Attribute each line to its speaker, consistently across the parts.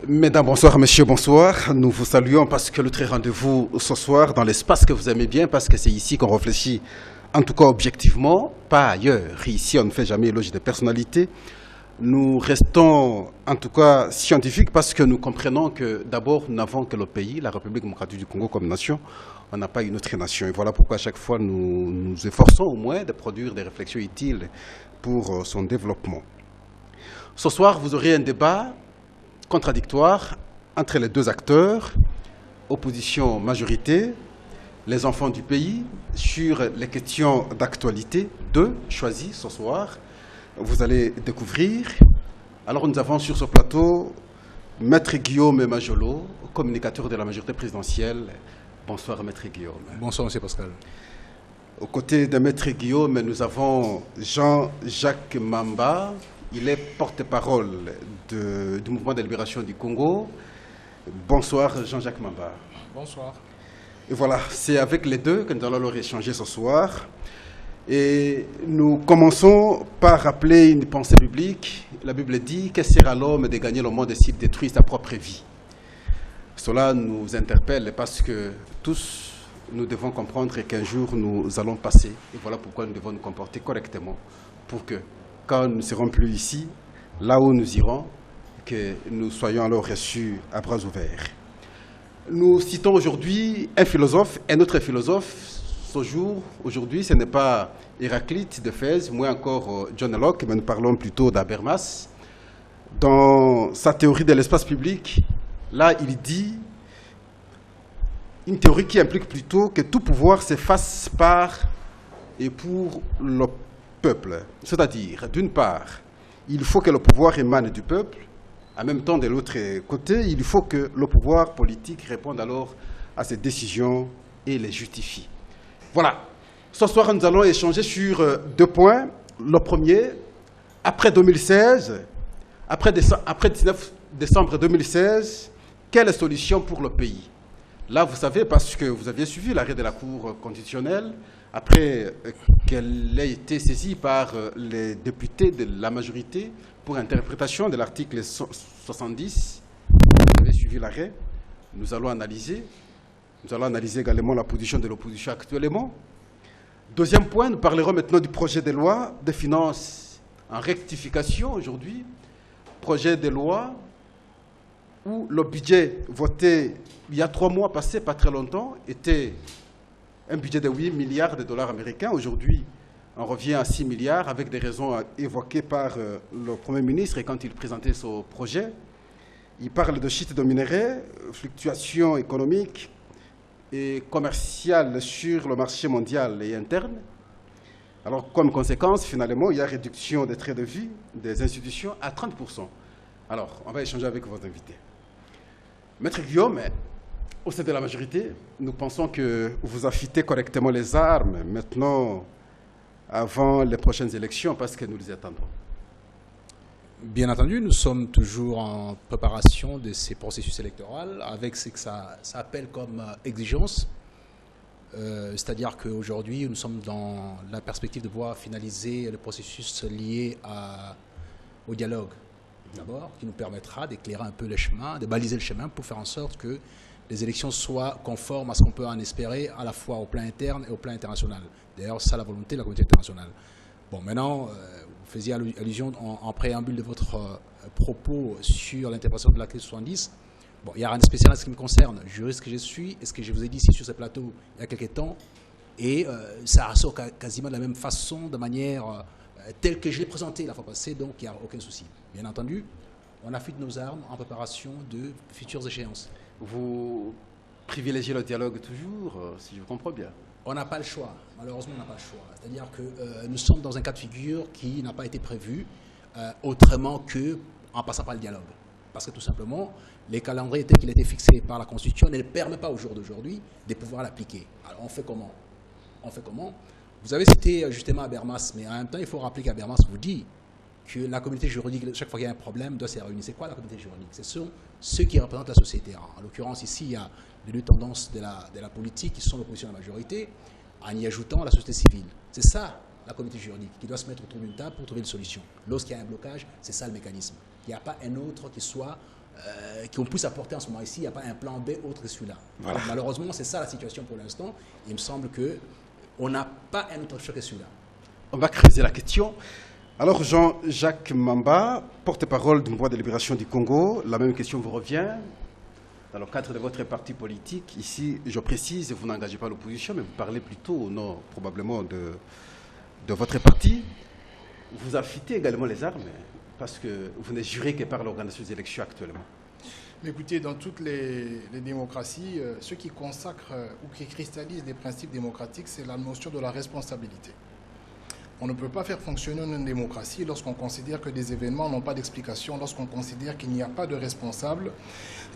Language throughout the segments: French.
Speaker 1: Mesdames, bonsoir, messieurs, bonsoir. Nous vous saluons parce que notre rendez-vous ce soir dans l'espace que vous aimez bien, parce que c'est ici qu'on réfléchit, en tout cas objectivement, pas ailleurs. Ici, on ne fait jamais éloge des personnalités. Nous restons, en tout cas, scientifiques parce que nous comprenons que d'abord, nous n'avons que le pays, la République démocratique du Congo comme nation. On n'a pas une autre nation. Et voilà pourquoi à chaque fois, nous nous efforçons au moins de produire des réflexions utiles pour son développement. Ce soir, vous aurez un débat contradictoire entre les deux acteurs, opposition-majorité, les enfants du pays, sur les questions d'actualité, deux choisis ce soir. Vous allez découvrir. Alors nous avons sur ce plateau Maître Guillaume Majolo, communicateur de la majorité présidentielle. Bonsoir Maître Guillaume.
Speaker 2: Bonsoir Monsieur Pascal.
Speaker 1: Aux côtés de Maître Guillaume, nous avons Jean-Jacques Mamba. Il est porte-parole du mouvement de libération du Congo. Bonsoir Jean-Jacques Mamba.
Speaker 2: Bonsoir.
Speaker 1: Et voilà, c'est avec les deux que nous allons leur échanger ce soir. Et nous commençons par rappeler une pensée biblique. La Bible dit « Que sert à l'homme de gagner le monde s'il détruit sa propre vie ?» Cela nous interpelle parce que tous, nous devons comprendre qu'un jour nous allons passer. Et voilà pourquoi nous devons nous comporter correctement pour que, quand nous ne serons plus ici, là où nous irons, que nous soyons alors reçus à bras ouverts. Nous citons aujourd'hui un philosophe, un autre philosophe. Ce jour, aujourd'hui, ce n'est pas Héraclite d'Éphèse, moins encore John Locke, mais nous parlons plutôt d'Habermas. Dans sa théorie de l'espace public, là, il dit une théorie qui implique plutôt que tout pouvoir s'efface par et pour le peuple. C'est-à-dire, d'une part, il faut que le pouvoir émane du peuple. En même temps, de l'autre côté, il faut que le pouvoir politique réponde alors à ces décisions et les justifie. Voilà. Ce soir, nous allons échanger sur deux points. Le premier, après 2016, après 19 décembre 2016, quelle solution pour le pays? Là, vous savez, parce que vous aviez suivi l'arrêt de la Cour constitutionnelle, après qu'elle ait été saisie par les députés de la majorité pour interprétation de l'article 70. Vous avez suivi l'arrêt. Nous allons analyser également la position de l'opposition actuellement. Deuxième point, nous parlerons maintenant du projet de loi de finances en rectification aujourd'hui. Projet de loi où le budget voté il y a 3 mois passé, pas très longtemps, était un budget de 8 milliards de dollars américains. Aujourd'hui, on revient à 6 milliards avec des raisons évoquées par le Premier ministre quand il présentait son projet. Il parle de chute de minerais, fluctuations économiques et commerciales sur le marché mondial et interne. Alors, comme conséquence, finalement, il y a réduction des traits de vie des institutions à 30%. Alors, on va échanger avec vos invités. Maître Guillaume, au sein de la majorité, nous pensons que vous affûtez correctement les armes maintenant, avant les prochaines élections, parce que nous les attendons.
Speaker 2: Bien entendu, nous sommes toujours en préparation de ces processus électoraux avec ce que ça appelle comme exigence. C'est-à-dire qu'aujourd'hui, nous sommes dans la perspective de pouvoir finaliser le processus lié au dialogue. D'abord, qui nous permettra d'éclairer un peu le chemin, de baliser le chemin pour faire en sorte que les élections soient conformes à ce qu'on peut en espérer à la fois au plan interne et au plan international. D'ailleurs, c'est ça la volonté de la communauté internationale. Bon, maintenant, vous faisiez allusion en préambule de votre propos sur l'interprétation de l'article 70. Bon, il y a rien de spécial en ce qui me concerne. Juriste que je suis, et ce que je vous ai dit ici sur ce plateau il y a quelques temps, et ça ressort quasiment de la même façon, de manière telle que je l'ai présenté la fois passée, donc il n'y a aucun souci. Bien entendu, on affûte nos armes en préparation de futures échéances.
Speaker 1: Vous privilégiez le dialogue toujours, si je comprends bien.
Speaker 2: On n'a pas le choix, malheureusement on n'a pas le choix. C'est-à-dire que nous sommes dans un cas de figure qui n'a pas été prévu autrement qu'en passant par le dialogue. Parce que tout simplement, les calendriers tels qu'il a été fixé par la Constitution ne permettent pas au jour d'aujourd'hui de pouvoir l'appliquer. Alors on fait comment? Vous avez cité justement Habermas, mais en même temps il faut rappeler qu'Habermas vous dit que la communauté juridique, chaque fois qu'il y a un problème, doit se réunir. C'est quoi la communauté juridique? Ce sont ceux qui représentent la société. En l'occurrence, ici, il y a les deux tendances de la politique qui sont l'opposition à la majorité, en y ajoutant la société civile. C'est ça, la communauté juridique, qui doit se mettre autour d'une table pour trouver une solution. Lorsqu'il y a un blocage, c'est ça le mécanisme. Il n'y a pas un autre qui soit qu'on puisse apporter en ce moment ici. Il n'y a pas un plan B autre que celui-là. Voilà. Malheureusement, c'est ça la situation pour l'instant. Il me semble qu'on n'a pas un autre choix que celui-là.
Speaker 1: On va creuser la question. Alors, Jean-Jacques Mamba, porte-parole du Mouvement de libération du Congo, la même question vous revient. Dans le cadre de votre parti politique, ici, je précise, vous n'engagez pas l'opposition, mais vous parlez plutôt au nom, probablement, de votre parti. Vous affûtez également les armes, parce que vous n'êtes juré que par l'organisation des élections actuellement.
Speaker 3: Mais écoutez, dans toutes les démocraties, ce qui consacre ou qui cristallise les principes démocratiques, c'est la notion de la responsabilité. On ne peut pas faire fonctionner une démocratie lorsqu'on considère que des événements n'ont pas d'explication, lorsqu'on considère qu'il n'y a pas de responsable.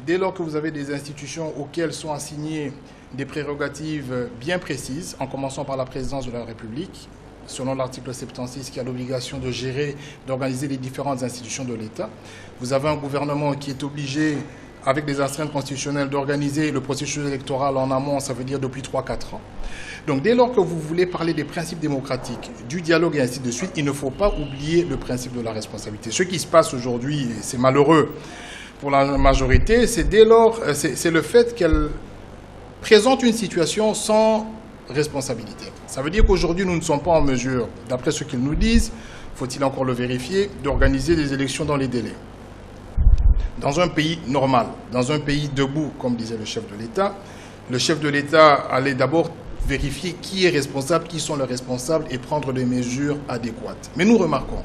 Speaker 3: Dès lors que vous avez des institutions auxquelles sont assignées des prérogatives bien précises, en commençant par la présidence de la République, selon l'article 76 qui a l'obligation de gérer, d'organiser les différentes institutions de l'État. Vous avez un gouvernement qui est obligé, avec des astreintes constitutionnelles, d'organiser le processus électoral en amont, ça veut dire depuis 3-4 ans. Donc dès lors que vous voulez parler des principes démocratiques, du dialogue et ainsi de suite, il ne faut pas oublier le principe de la responsabilité. Ce qui se passe aujourd'hui, et c'est malheureux pour la majorité, c'est dès lors, c'est le fait qu'elle présente une situation sans responsabilité. Ça veut dire qu'aujourd'hui, nous ne sommes pas en mesure, d'après ce qu'ils nous disent, faut-il encore le vérifier, d'organiser des élections dans les délais. Dans un pays normal, dans un pays debout, comme disait le chef de l'État allait d'abord vérifier qui est responsable, qui sont les responsables et prendre des mesures adéquates. Mais nous remarquons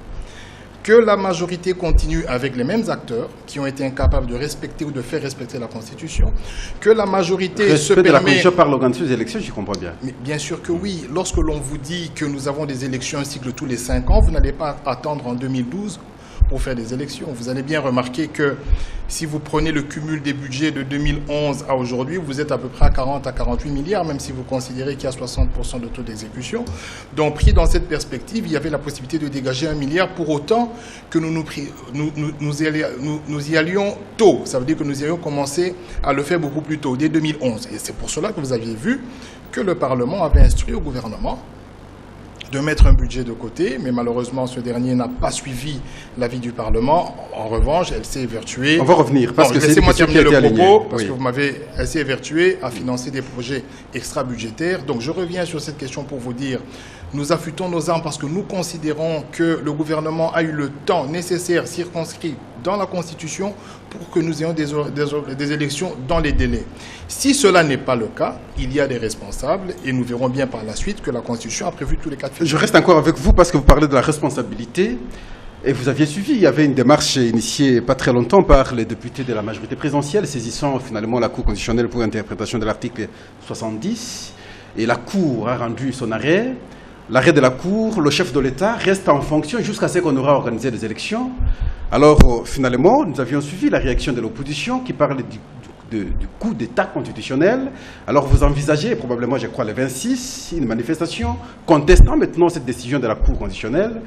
Speaker 3: que la majorité continue avec les mêmes acteurs qui ont été incapables de respecter ou de faire respecter la Constitution, que la majorité se permet...
Speaker 1: de la Constitution par l'organisation des élections, je comprends bien.
Speaker 3: Mais bien sûr que oui. Lorsque l'on vous dit que nous avons des élections un cycle tous les 5 ans, vous n'allez pas attendre en 2012 pour faire des élections. Vous allez bien remarquer que si vous prenez le cumul des budgets de 2011 à aujourd'hui, vous êtes à peu près à 40 à 48 milliards, même si vous considérez qu'il y a 60% de taux d'exécution. Donc, pris dans cette perspective, il y avait la possibilité de dégager 1 milliard pour autant que nous y allions tôt. Ça veut dire que nous y allions commencer à le faire beaucoup plus tôt, dès 2011. Et c'est pour cela que vous aviez vu que le Parlement avait instruit au gouvernement de mettre un budget de côté, mais malheureusement, ce dernier n'a pas suivi l'avis du Parlement. En revanche, elle s'est évertuée...
Speaker 1: On va revenir, parce que c'est une question qui a été alignée.
Speaker 3: Parce que elle s'est évertuée à financer des projets extra-budgétaires. Donc, je reviens sur cette question pour vous dire, nous affûtons nos armes parce que nous considérons que le gouvernement a eu le temps nécessaire, circonscrit dans la Constitution, pour que nous ayons des élections dans les délais. Si cela n'est pas le cas, il y a des responsables et nous verrons bien par la suite que la Constitution a prévu tous les cas de figure.
Speaker 1: Je reste encore avec vous parce que vous parlez de la responsabilité et vous aviez suivi. Il y avait une démarche initiée pas très longtemps par les députés de la majorité présidentielle saisissant finalement la Cour constitutionnelle pour interprétation de l'article 70 et la Cour a rendu son arrêt. L'arrêt de la Cour, le chef de l'État reste en fonction jusqu'à ce qu'on aura organisé des élections. Alors, finalement, nous avions suivi la réaction de l'opposition qui parle du coup d'État constitutionnel. Alors, vous envisagez, probablement, je crois, le 26, une manifestation contestant maintenant cette décision de la Cour constitutionnelle.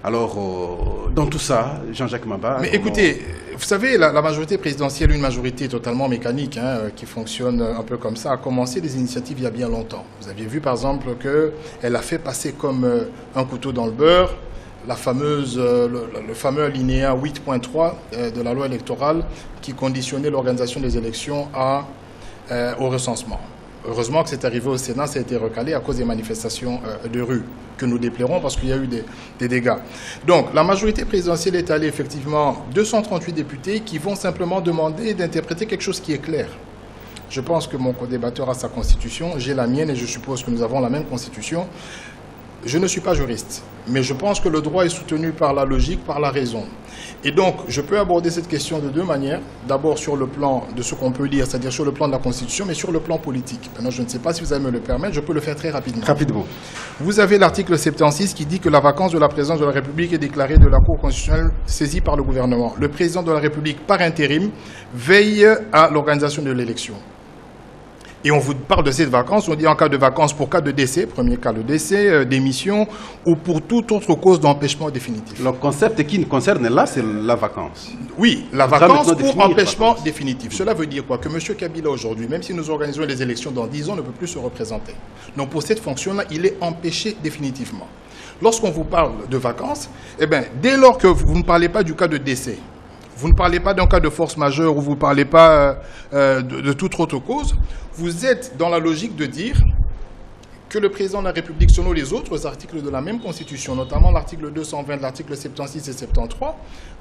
Speaker 1: Alors, dans tout ça, Jean-Jacques Mamba...
Speaker 3: Mais écoutez, vous savez, la majorité présidentielle, une majorité totalement mécanique, qui fonctionne un peu comme ça, a commencé des initiatives il y a bien longtemps. Vous aviez vu, par exemple, qu'elle a fait passer comme un couteau dans le beurre le fameux alinéa 8.3 de la loi électorale qui conditionnait l'organisation des élections au recensement. Heureusement que c'est arrivé au Sénat, ça a été recalé à cause des manifestations de rue que nous déplorons parce qu'il y a eu des dégâts. Donc, la majorité présidentielle est allée effectivement 238 députés qui vont simplement demander d'interpréter quelque chose qui est clair. Je pense que mon co-débatteur a sa constitution, j'ai la mienne et je suppose que nous avons la même constitution. Je ne suis pas juriste, mais je pense que le droit est soutenu par la logique, par la raison. Et donc, je peux aborder cette question de deux manières. D'abord sur le plan de ce qu'on peut lire, c'est-à-dire sur le plan de la Constitution, mais sur le plan politique. Maintenant, je ne sais pas si vous allez me le permettre, je peux le faire très rapidement.
Speaker 1: Rapidement.
Speaker 3: Vous avez l'article 76 qui dit que la vacance de la présidence de la République est déclarée de la Cour constitutionnelle saisie par le gouvernement. Le président de la République, par intérim, veille à l'organisation de l'élection. Et on vous parle de cette vacance, on dit en cas de vacance pour cas de décès, premier cas de décès, démission, ou pour toute autre cause d'empêchement définitif.
Speaker 1: Le concept qui nous concerne là, c'est la vacance.
Speaker 3: Oui, la vacance pour empêchement définitif. Cela veut dire quoi? Que M. Kabila aujourd'hui, même si nous organisons les élections dans 10 ans, ne peut plus se représenter. Donc pour cette fonction-là, il est empêché définitivement. Lorsqu'on vous parle de vacances, eh bien, dès lors que vous ne parlez pas du cas de décès, Vous ne parlez pas d'un cas de force majeure ou vous ne parlez pas de toute autre cause. Vous êtes dans la logique de dire que le président de la République, selon les autres articles de la même Constitution, notamment l'article 220, l'article 76 et 73,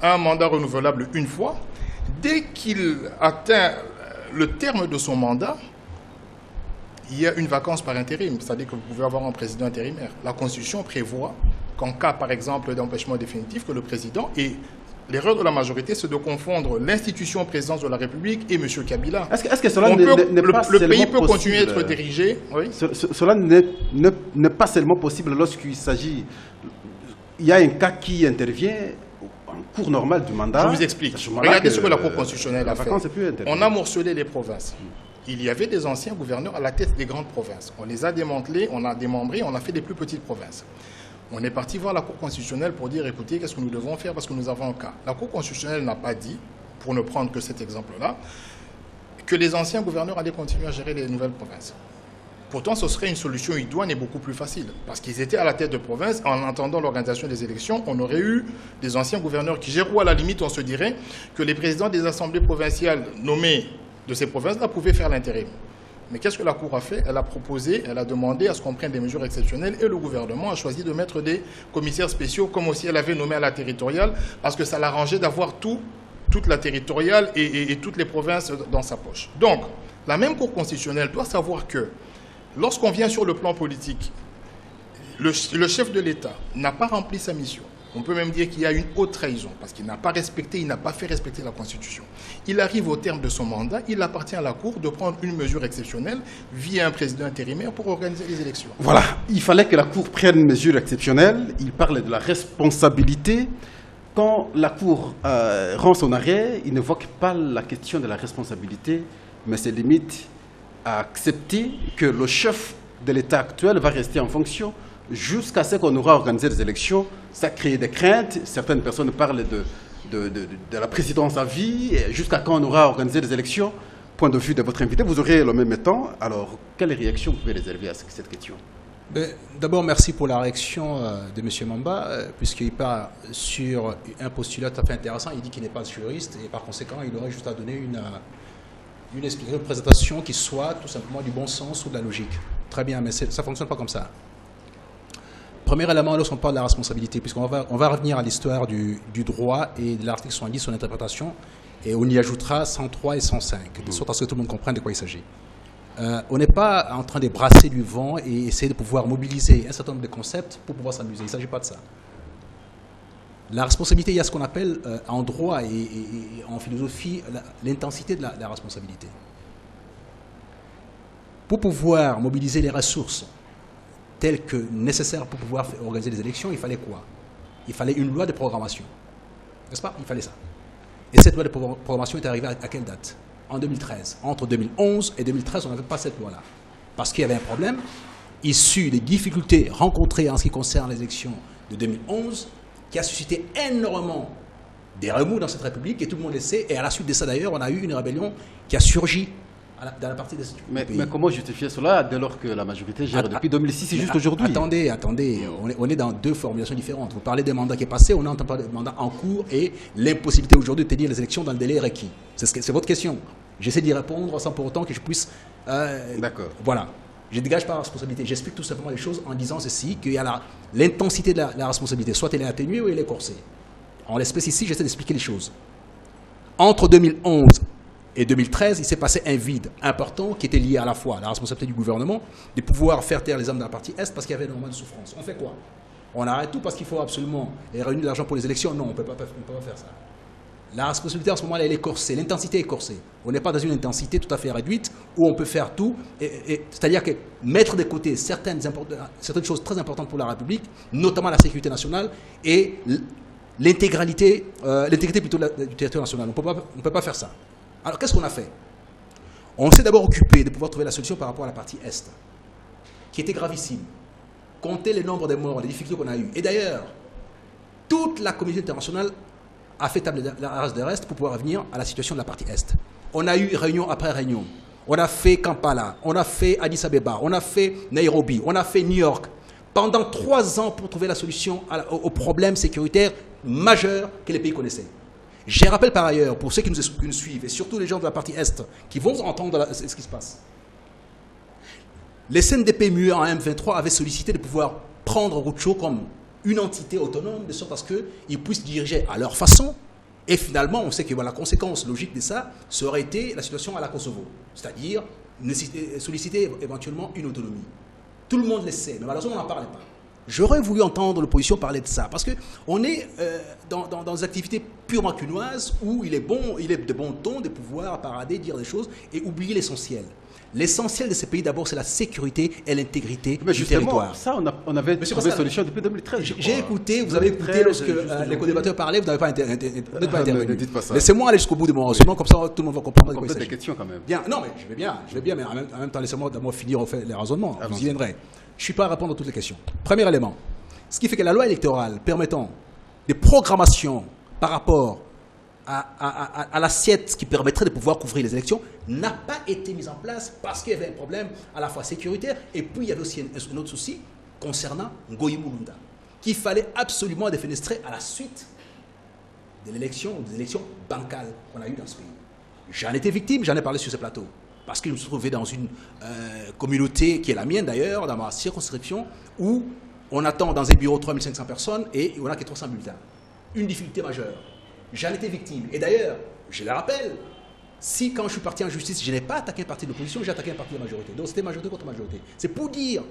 Speaker 3: a un mandat renouvelable une fois. Dès qu'il atteint le terme de son mandat, il y a une vacance par intérim, c'est-à-dire que vous pouvez avoir un président intérimaire. La Constitution prévoit qu'en cas, par exemple, d'empêchement définitif, que le président et l'erreur de la majorité, c'est de confondre l'institution présidence de la République et M. Kabila.
Speaker 1: Est-ce que cela n'est pas
Speaker 3: le pays peut
Speaker 1: possible,
Speaker 3: continuer à être dirigé. Oui.
Speaker 1: Cela n'est pas seulement possible lorsqu'il s'agit... Il y a un cas qui intervient en cours normal du mandat.
Speaker 3: Je vous explique. Regardez ce que la Cour constitutionnelle a fait. On a morcelé les provinces. Il y avait des anciens gouverneurs à la tête des grandes provinces. On les a démantelés, on a démembrés, on a fait des plus petites provinces. On est parti voir la Cour constitutionnelle pour dire, écoutez, qu'est-ce que nous devons faire parce que nous avons un cas. La Cour constitutionnelle n'a pas dit, pour ne prendre que cet exemple-là, que les anciens gouverneurs allaient continuer à gérer les nouvelles provinces. Pourtant, ce serait une solution idoine et beaucoup plus facile. Parce qu'ils étaient à la tête de province, en attendant l'organisation des élections, on aurait eu des anciens gouverneurs qui gèrent, ou à la limite, on se dirait que les présidents des assemblées provinciales nommés de ces provinces-là pouvaient faire l'intérim. Mais qu'est-ce que la Cour a fait? Elle a proposé, elle a demandé à ce qu'on prenne des mesures exceptionnelles et le gouvernement a choisi de mettre des commissaires spéciaux comme aussi elle avait nommé à la territoriale parce que ça l'arrangeait d'avoir toute la territoriale et toutes les provinces dans sa poche. Donc, la même Cour constitutionnelle doit savoir que lorsqu'on vient sur le plan politique, le chef de l'État n'a pas rempli sa mission. On peut même dire qu'il y a une haute trahison parce qu'il n'a pas respecté, il n'a pas fait respecter la Constitution. Il arrive au terme de son mandat, il appartient à la Cour de prendre une mesure exceptionnelle via un président intérimaire pour organiser les élections.
Speaker 1: Voilà, il fallait que la Cour prenne une mesure exceptionnelle. Il parle de la responsabilité. Quand la Cour rend son arrêt, il n'évoque pas la question de la responsabilité, mais c'est limite à accepter que le chef de l'État actuel va rester en fonction jusqu'à ce qu'on aura organisé des élections. Ça crée des craintes. Certaines personnes parlent de la présidence à vie, jusqu'à quand on aura organisé des élections. Point de vue de votre invité, vous aurez le même temps. Alors, quelle réaction vous pouvez réserver à cette question?
Speaker 2: D'abord, merci pour la réaction de M. Mamba, puisqu'il part sur un postulat tout à fait intéressant. Il dit qu'il n'est pas juriste et par conséquent, il aurait juste à donner une explication, une présentation qui soit tout simplement du bon sens ou de la logique. Très bien, mais ça ne fonctionne pas comme ça. Premier élément, lorsqu'on parle de la responsabilité, puisqu'on va revenir à l'histoire du droit et de l'article 70, son interprétation, et on y ajoutera 103 et 105, de sorte à ce que tout le monde comprenne de quoi il s'agit. On n'est pas en train de brasser du vent et essayer de pouvoir mobiliser un certain nombre de concepts pour pouvoir s'amuser. Il ne s'agit pas de ça. La responsabilité, il y a ce qu'on appelle en droit et en philosophie l'intensité de la responsabilité. Pour pouvoir mobiliser les ressources telles que nécessaires pour pouvoir organiser les élections, il fallait quoi? Il fallait une loi de programmation. N'est-ce pas? Il fallait ça. Et cette loi de programmation est arrivée à quelle date? En 2013. Entre 2011 et 2013, on n'avait pas cette loi-là. Parce qu'il y avait un problème issu des difficultés rencontrées en ce qui concerne les élections de 2011, qui a suscité énormément des remous dans cette République, et tout le monde le sait. Et à la suite de ça, d'ailleurs, on a eu une rébellion qui a surgi dans la partie des
Speaker 1: mais comment justifier cela dès lors que la majorité gère depuis 2006 et juste aujourd'hui?
Speaker 2: Attendez, on est dans deux formulations différentes. Vous parlez des mandats qui est passé, on entend parler des mandats en cours et l'impossibilité aujourd'hui de tenir les élections dans le délai requis. C'est votre question. J'essaie d'y répondre sans pour autant que je puisse...
Speaker 1: D'accord.
Speaker 2: Voilà. Je ne dégage pas la responsabilité. J'explique tout simplement les choses en disant ceci, qu'il y a l'intensité de la responsabilité. Soit elle est atténuée ou elle est corsée. En l'espèce ici, j'essaie d'expliquer les choses. Entre 2011 et 2013, il s'est passé un vide important qui était lié à la fois à la responsabilité du gouvernement de pouvoir faire taire les hommes de la partie Est parce qu'il y avait énormément de souffrance. On fait quoi? On arrête tout parce qu'il faut absolument réunir de l'argent pour les élections? Non, on ne peut pas faire ça. La responsabilité en ce moment-là, elle est corsée. L'intensité est corsée. On n'est pas dans une intensité tout à fait réduite où on peut faire tout. C'est-à-dire que mettre de côté certaines choses très importantes pour la République, notamment la sécurité nationale et l'intégrité plutôt du territoire national. On ne peut pas faire ça. Alors, qu'est-ce qu'on a fait? On s'est d'abord occupé de pouvoir trouver la solution par rapport à la partie Est, qui était gravissime. Compter le nombre de morts, les difficultés qu'on a eues. Et d'ailleurs, toute la communauté internationale a fait table de reste pour pouvoir revenir à la situation de la partie Est. On a eu réunion après réunion. On a fait Kampala, on a fait Addis Abeba, on a fait Nairobi, on a fait New York. Pendant 3 ans pour trouver la solution aux problèmes sécuritaires majeurs que les pays connaissaient. Je rappelle par ailleurs, pour ceux qui nous suivent, et surtout les gens de la partie Est, qui vont entendre ce qui se passe. Les CNDP muets en M23 avaient sollicité de pouvoir prendre Routcho comme une entité autonome, de sorte à ce qu'ils puissent diriger à leur façon. Et finalement, on sait que la conséquence logique de ça, ça aurait été la situation à la Kosovo. C'est-à-dire solliciter éventuellement une autonomie. Tout le monde le sait, mais malheureusement, on n'en parlait pas. J'aurais voulu entendre l'opposition parler de ça, parce qu'on est dans des activités purement cunoises où il est de bon ton de pouvoir parader, dire des choses et oublier l'essentiel. L'essentiel de ces pays, d'abord, c'est la sécurité et l'intégrité du territoire.
Speaker 1: Ça, on avait trouvé solution depuis 2013.
Speaker 2: J'ai écouté, vous avez écouté lorsque les co-débatteurs parlaient, vous n'avez pas intervenu.
Speaker 1: Ne dites pas ça.
Speaker 2: Laissez-moi aller jusqu'au bout de mon raisonnement, comme ça tout le monde va comprendre.
Speaker 1: On pose des questions quand même.
Speaker 2: Bien, non, mais je vais bien, mais en même temps, laissez-moi finir les raisonnements. Vous y viendrez. Je ne suis pas à répondre à toutes les questions. Premier élément, ce qui fait que la loi électorale permettant des programmations par rapport à l'assiette qui permettrait de pouvoir couvrir les élections n'a pas été mise en place parce qu'il y avait un problème à la fois sécuritaire et puis il y avait aussi un autre souci concernant Ngoyi Mulunda qu'il fallait absolument défenestrer à la suite de l'élection ou des élections bancales qu'on a eues dans ce pays. J'en étais victime, j'en ai parlé sur ce plateau parce que je me suis trouvé dans une communauté qui est la mienne d'ailleurs, dans ma circonscription, où on attend dans un bureau 3500 personnes et on n'a que 300 bulletins. Une difficulté majeure. J'en étais victime. Et d'ailleurs, je le rappelle, si quand je suis parti en justice, je n'ai pas attaqué un parti de l'opposition, j'ai attaqué un parti de majorité. Donc c'était majorité contre majorité. C'est pour dire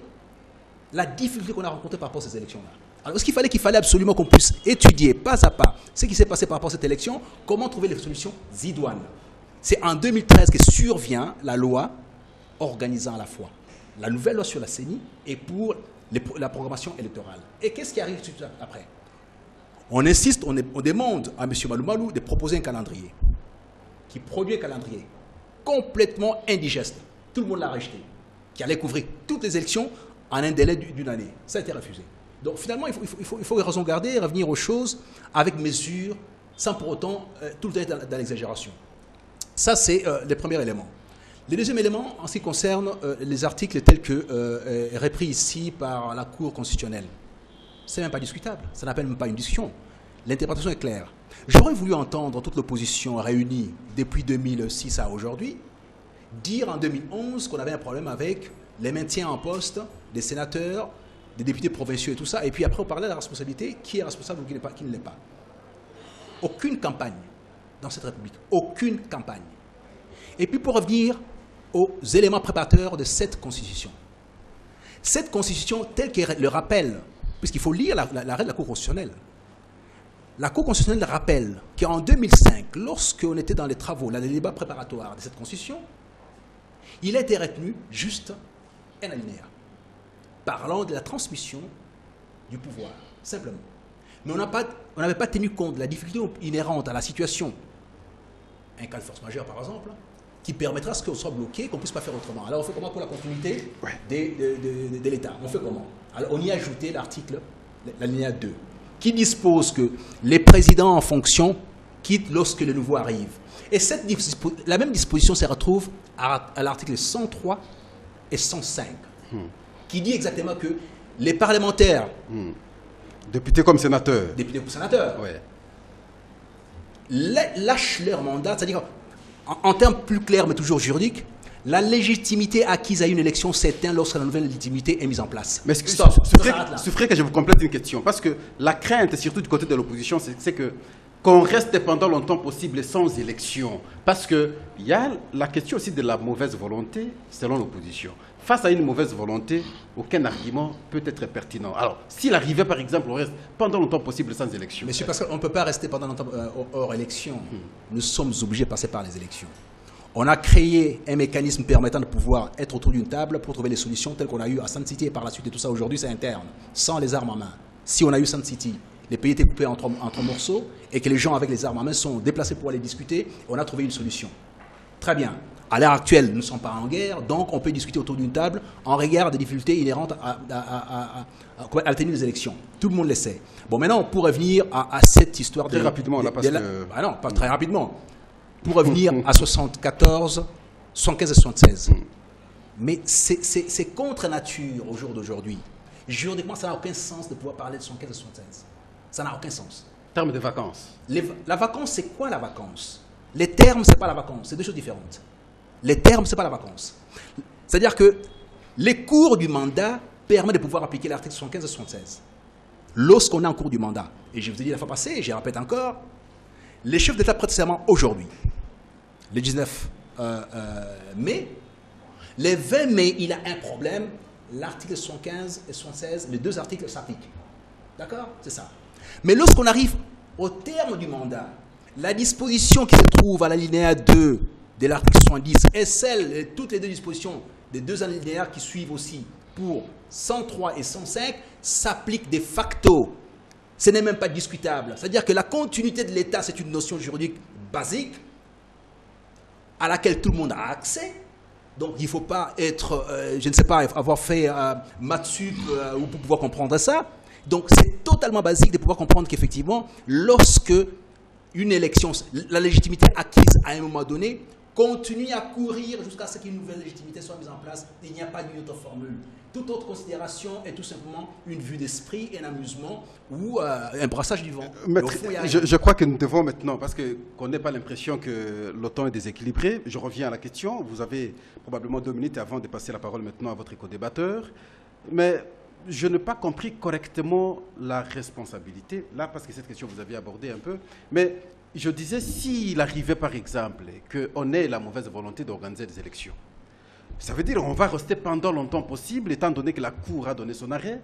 Speaker 2: la difficulté qu'on a rencontrée par rapport à ces élections-là. Alors ce qu'il fallait absolument qu'on puisse étudier pas à pas ce qui s'est passé par rapport à cette élection, comment trouver les solutions idoines. C'est en 2013 que survient la loi organisant à la fois la nouvelle loi sur la CENI et pour la programmation électorale. Et qu'est-ce qui arrive tout de suite après ? On insiste, on demande à M. Malou de proposer un calendrier qui produit un calendrier complètement indigeste. Tout le monde l'a rejeté, qui allait couvrir toutes les élections en un délai d'une année. Ça a été refusé. Donc finalement, il faut raison garder, revenir aux choses avec mesure, sans pour autant tout le temps être dans l'exagération. Ça, c'est le premier élément. Le deuxième élément, en ce qui concerne les articles tels que repris ici par la Cour constitutionnelle. C'est même pas discutable, ça n'appelle même pas une discussion. L'interprétation est claire. J'aurais voulu entendre toute l'opposition réunie depuis 2006 à aujourd'hui dire en 2011 qu'on avait un problème avec les maintiens en poste des sénateurs, des députés provinciaux et tout ça, et puis après on parlait de la responsabilité, qui est responsable ou qui ne l'est pas. Aucune campagne dans cette République, aucune campagne. Et puis pour revenir aux éléments préparateurs de cette Constitution. Cette Constitution, telle qu'elle le rappelle, puisqu'il faut lire l'arrêt de la Cour constitutionnelle. La Cour constitutionnelle rappelle qu'en 2005, lorsqu'on était dans les travaux, dans les débats préparatoires de cette Constitution, il a été retenu juste un alinéa, parlant de la transmission du pouvoir, simplement. Mais on n'avait pas tenu compte de la difficulté inhérente à la situation, un cas de force majeure par exemple, qui permettra à ce qu'on soit bloqué, qu'on ne puisse pas faire autrement. Alors on fait comment pour la continuité de l'État? On fait comment? Alors on y a ajouté l'article, l'alinéa 2, qui dispose que les présidents en fonction quittent lorsque le nouveau arrive. Et la même disposition se retrouve à l'article 103 et 105, qui dit exactement que les parlementaires...
Speaker 1: Députés comme sénateurs.
Speaker 2: Députés comme sénateurs.
Speaker 1: Ouais.
Speaker 2: Lâchent leur mandat, c'est-à-dire, en termes plus clairs mais toujours juridiques, la légitimité acquise à une élection s'éteint lorsque la nouvelle légitimité est mise en place.
Speaker 1: Mais suffrait que je vous complète une question, parce que la crainte, surtout du côté de l'opposition, c'est qu'on reste pendant longtemps possible sans élection. Parce qu'il y a la question aussi de la mauvaise volonté, selon l'opposition. Face à une mauvaise volonté, aucun argument peut être pertinent. Alors, s'il arrivait, par exemple, on reste pendant longtemps possible sans élection.
Speaker 2: Monsieur Pascal, on ne peut pas rester pendant longtemps hors élection. Nous sommes obligés de passer par les élections. On a créé un mécanisme permettant de pouvoir être autour d'une table pour trouver les solutions telles qu'on a eu à Sun City et par la suite. Et tout ça, aujourd'hui, c'est interne, sans les armes en main. Si on a eu Sun City, les pays étaient coupés entre morceaux et que les gens avec les armes en main sont déplacés pour aller discuter, on a trouvé une solution. Très bien. À l'heure actuelle, nous ne sommes pas en guerre, donc on peut discuter autour d'une table en regard des difficultés inhérentes à la tenue des élections. Tout le monde le sait. Bon, maintenant, pour revenir à cette histoire
Speaker 1: très rapidement, là, parce que...
Speaker 2: Ah non, pas très rapidement. Pour revenir à 74, 75 et 76. Mais c'est contre nature au jour d'aujourd'hui. Juridiquement, ça n'a aucun sens de pouvoir parler de 75 et 76. Ça n'a aucun sens.
Speaker 1: Terme de vacances.
Speaker 2: La vacance, c'est quoi la vacance? Les termes, c'est pas la vacance, c'est deux choses différentes. Les termes, c'est pas la vacance. C'est-à-dire que les cours du mandat permettent de pouvoir appliquer l'article 75 et 76. Lorsqu'on est en cours du mandat, et je vous ai dit la fois passée, et je répète encore, les chefs d'État prêtent serment aujourd'hui, le 19 mai. Le 20 mai, il a un problème, l'article 75 et 76, les deux articles s'appliquent. D'accord? C'est ça. Mais lorsqu'on arrive au terme du mandat, la disposition qui se trouve à l'alinéa 2 de l'article 70 et celle, toutes les deux dispositions des deux alinéas qui suivent aussi pour 103 et 105 s'appliquent de facto. Ce n'est même pas discutable. C'est-à-dire que la continuité de l'État, c'est une notion juridique basique à laquelle tout le monde a accès. Donc il ne faut pas être, je ne sais pas, avoir fait maths sup pour pouvoir comprendre ça. Donc c'est totalement basique de pouvoir comprendre qu'effectivement, lorsque une élection, la légitimité acquise à un moment donné, continue à courir jusqu'à ce qu'une nouvelle légitimité soit mise en place, il n'y a pas d'une autre formule. Toute autre considération est tout simplement une vue d'esprit, un amusement ou un brassage du vent.
Speaker 1: Maître, je crois que nous devons maintenant, parce qu'on n'ait pas l'impression que le temps est déséquilibré, je reviens à la question. Vous avez probablement 2 minutes avant de passer la parole maintenant à votre éco-débatteur. Mais je n'ai pas compris correctement la responsabilité, là, parce que cette question vous aviez abordée un peu. Mais je disais, s'il arrivait par exemple qu'on ait la mauvaise volonté d'organiser des élections, ça veut dire qu'on va rester pendant longtemps possible, étant donné que la Cour a donné son arrêt.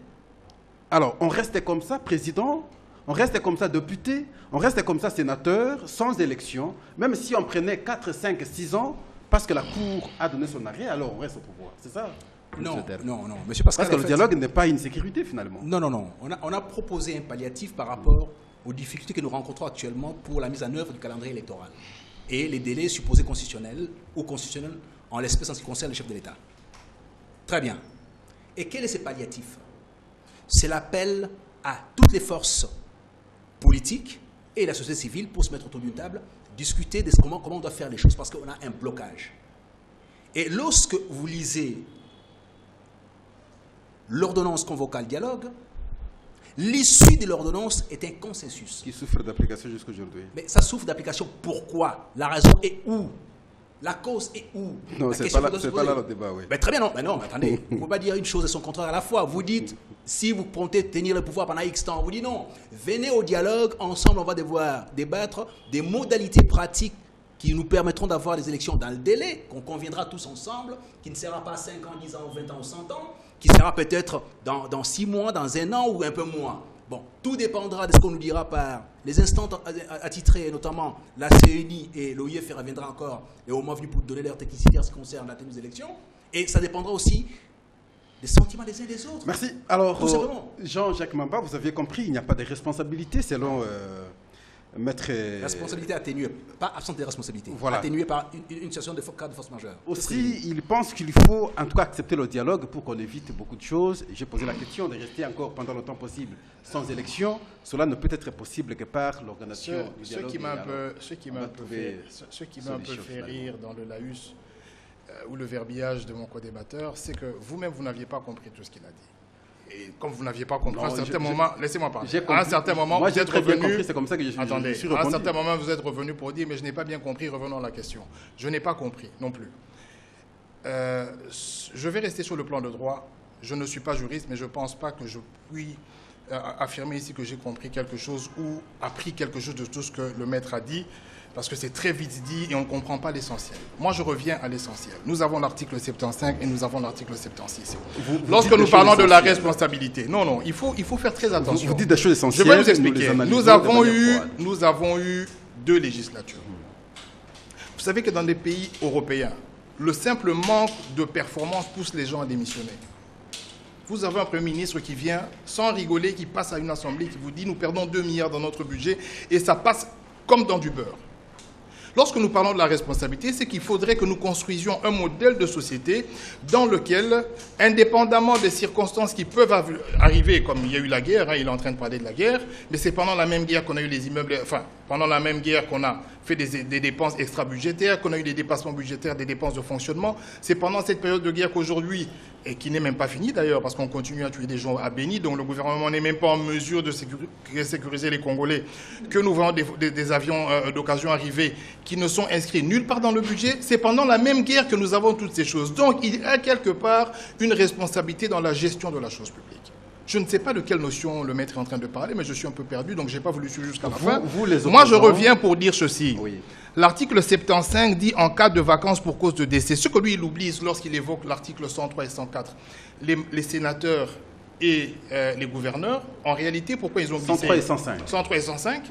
Speaker 1: Alors, on reste comme ça, président, on reste comme ça, député, on reste comme ça, sénateur, sans élection, même si on prenait 4, 5, 6 ans, parce que la Cour a donné son arrêt, alors on reste au pouvoir. C'est ça?
Speaker 2: Non, Monsieur Pascal,
Speaker 1: parce que le dialogue n'est pas une sécurité, finalement.
Speaker 2: Non. On a proposé un palliatif par rapport aux difficultés que nous rencontrons actuellement pour la mise en œuvre du calendrier électoral et les délais supposés constitutionnels ou constitutionnels en l'espèce en ce qui concerne le chef de l'État. Très bien. Et quel est ce palliatif? C'est l'appel à toutes les forces politiques et la société civile pour se mettre autour d'une table, discuter de comment on doit faire les choses, parce qu'on a un blocage. Et lorsque vous lisez l'ordonnance convoquant le dialogue, l'issue de l'ordonnance est un consensus.
Speaker 1: Qui souffre d'application jusqu'aujourd'hui.
Speaker 2: Mais ça souffre d'application. Pourquoi? La raison est où? La cause est où?
Speaker 1: Non, c'est pas là le débat, oui.
Speaker 2: Mais très bien, non. Mais attendez, vous ne pouvez pas dire une chose et son contraire à la fois. Vous dites, si vous comptez tenir le pouvoir pendant X temps, on vous dit non. Venez au dialogue, ensemble, on va devoir débattre des modalités pratiques qui nous permettront d'avoir des élections dans le délai, qu'on conviendra tous ensemble, qui ne sera pas 5 ans, 10 ans, 20 ans ou 100 ans, qui sera peut-être dans 6 mois, dans 1 an ou un peu moins. Bon, tout dépendra de ce qu'on nous dira par les instances attitrées, notamment la CENI et l'OIF reviendra encore et au moment venu pour donner leur technicité en ce qui concerne la tenue des élections. Et ça dépendra aussi des sentiments des uns et des autres.
Speaker 1: Merci. Alors, Jean-Jacques Mamba, vous aviez compris, il n'y a pas de responsabilité selon Maître...
Speaker 2: Responsabilité atténuée, pas absente de responsabilité.
Speaker 1: Voilà.
Speaker 2: Atténuée par une situation de cas de force majeure.
Speaker 1: Aussi, il pense qu'il faut en tout cas accepter le dialogue pour qu'on évite beaucoup de choses. J'ai posé la question de rester encore pendant le temps possible sans élection. Cela ne peut être possible que par l'organisation du dialogue.
Speaker 3: Ce qui m'a un peu fait rire dans le laïus ou le verbiage de mon co-débatteur, c'est que vous-même, vous n'aviez pas compris tout ce qu'il a dit. Et comme vous n'aviez pas compris, à un certain moment, laissez-moi parler. À un certain moment, vous êtes revenu. C'est comme ça que je suis revenu. À un certain moment, vous êtes revenu pour dire, mais je n'ai pas bien compris. Revenons à la question. Je n'ai pas compris non plus. Je vais rester sur le plan de droit. Je ne suis pas juriste, mais je ne pense pas que je puis affirmer ici que j'ai compris quelque chose ou appris quelque chose de tout ce que le maître a dit, parce que c'est très vite dit et on ne comprend pas l'essentiel. Moi, je reviens à l'essentiel. Nous avons l'article 75 et nous avons l'article 76. Lorsque nous parlons de la responsabilité, non, il faut faire très attention.
Speaker 1: Vous dites des choses essentielles.
Speaker 3: Je vais vous expliquer. Nous avons eu 2 législatures. Vous savez que dans les pays européens, le simple manque de performance pousse les gens à démissionner. Vous avez un Premier ministre qui vient, sans rigoler, qui passe à une assemblée, qui vous dit « nous perdons 2 milliards dans notre budget » et ça passe comme dans du beurre. Lorsque nous parlons de la responsabilité, c'est qu'il faudrait que nous construisions un modèle de société dans lequel, indépendamment des circonstances qui peuvent arriver, comme il y a eu la guerre, il est en train de parler de la guerre, mais c'est pendant la même guerre qu'on a eu les immeubles, pendant la même guerre qu'on a fait des dépenses extra-budgétaires, qu'on a eu des dépassements budgétaires, des dépenses de fonctionnement. C'est pendant cette période de guerre qu'aujourd'hui, et qui n'est même pas finie d'ailleurs, parce qu'on continue à tuer des gens à Béni, donc le gouvernement n'est même pas en mesure de sécuriser les Congolais, que nous voyons des avions d'occasion arriver qui ne sont inscrits nulle part dans le budget. C'est pendant la même guerre que nous avons toutes ces choses. Donc il y a quelque part une responsabilité dans la gestion de la chose publique. Je ne sais pas de quelle notion le maître est en train de parler, mais je suis un peu perdu, donc je n'ai pas voulu suivre jusqu'à la fin. Moi, je reviens pour dire ceci. Oui. L'article 75 dit en cas de vacances pour cause de décès. Ce que lui, il oublie lorsqu'il évoque l'article 103 et 104, les sénateurs et les gouverneurs, en réalité, pourquoi ils ont glissé
Speaker 1: 103 et 105.
Speaker 3: 103 et 105.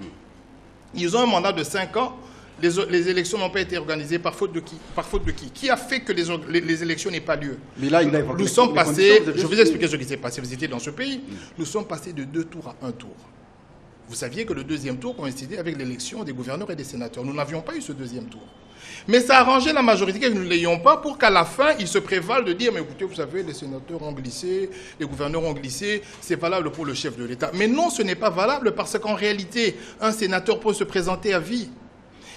Speaker 3: Ils ont un mandat de 5 ans. Les élections n'ont pas été organisées par faute de qui? Par faute de qui? Qui a fait que les élections n'aient pas lieu?
Speaker 1: Mais là, il a évoqué
Speaker 3: nous sommes passés, je vais vous expliquer ce qui s'est passé, vous étiez dans ce pays, nous sommes passés de 2 tours à 1 tour. Vous saviez que le deuxième tour coïncidait avec l'élection des gouverneurs et des sénateurs. Nous n'avions pas eu ce deuxième tour. Mais ça a arrangé la majorité que nous ne l'ayons pas pour qu'à la fin, ils se prévalent de dire, mais écoutez, vous savez, les sénateurs ont glissé, les gouverneurs ont glissé, c'est valable pour le chef de l'État. Mais non, ce n'est pas valable parce qu'en réalité, un sénateur peut se présenter à vie.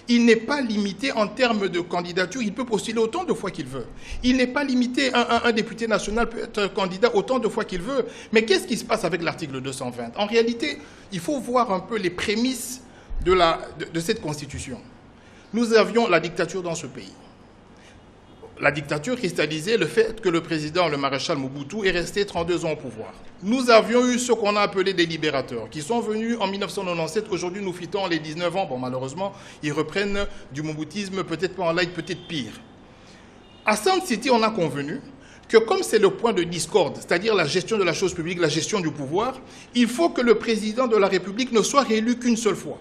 Speaker 3: Il n'est pas limité en termes de candidature, il peut postuler autant de fois qu'il veut. Il n'est pas limité, un député national peut être candidat autant de fois qu'il veut. Mais qu'est-ce qui se passe avec l'article 220? En réalité, il faut voir un peu les prémices de cette constitution. Nous avions la dictature dans ce pays. La dictature cristallisait le fait que le président, le maréchal Mobutu, est resté 32 ans au pouvoir. Nous avions eu ce qu'on a appelé des libérateurs, qui sont venus en 1997. Aujourd'hui, nous fêtons les 19 ans. Bon, malheureusement, ils reprennent du moboutisme, peut-être pas en light, peut-être pire. À Sand City, on a convenu que comme c'est le point de discorde, c'est-à-dire la gestion de la chose publique, la gestion du pouvoir, il faut que le président de la République ne soit réélu qu'une seule fois.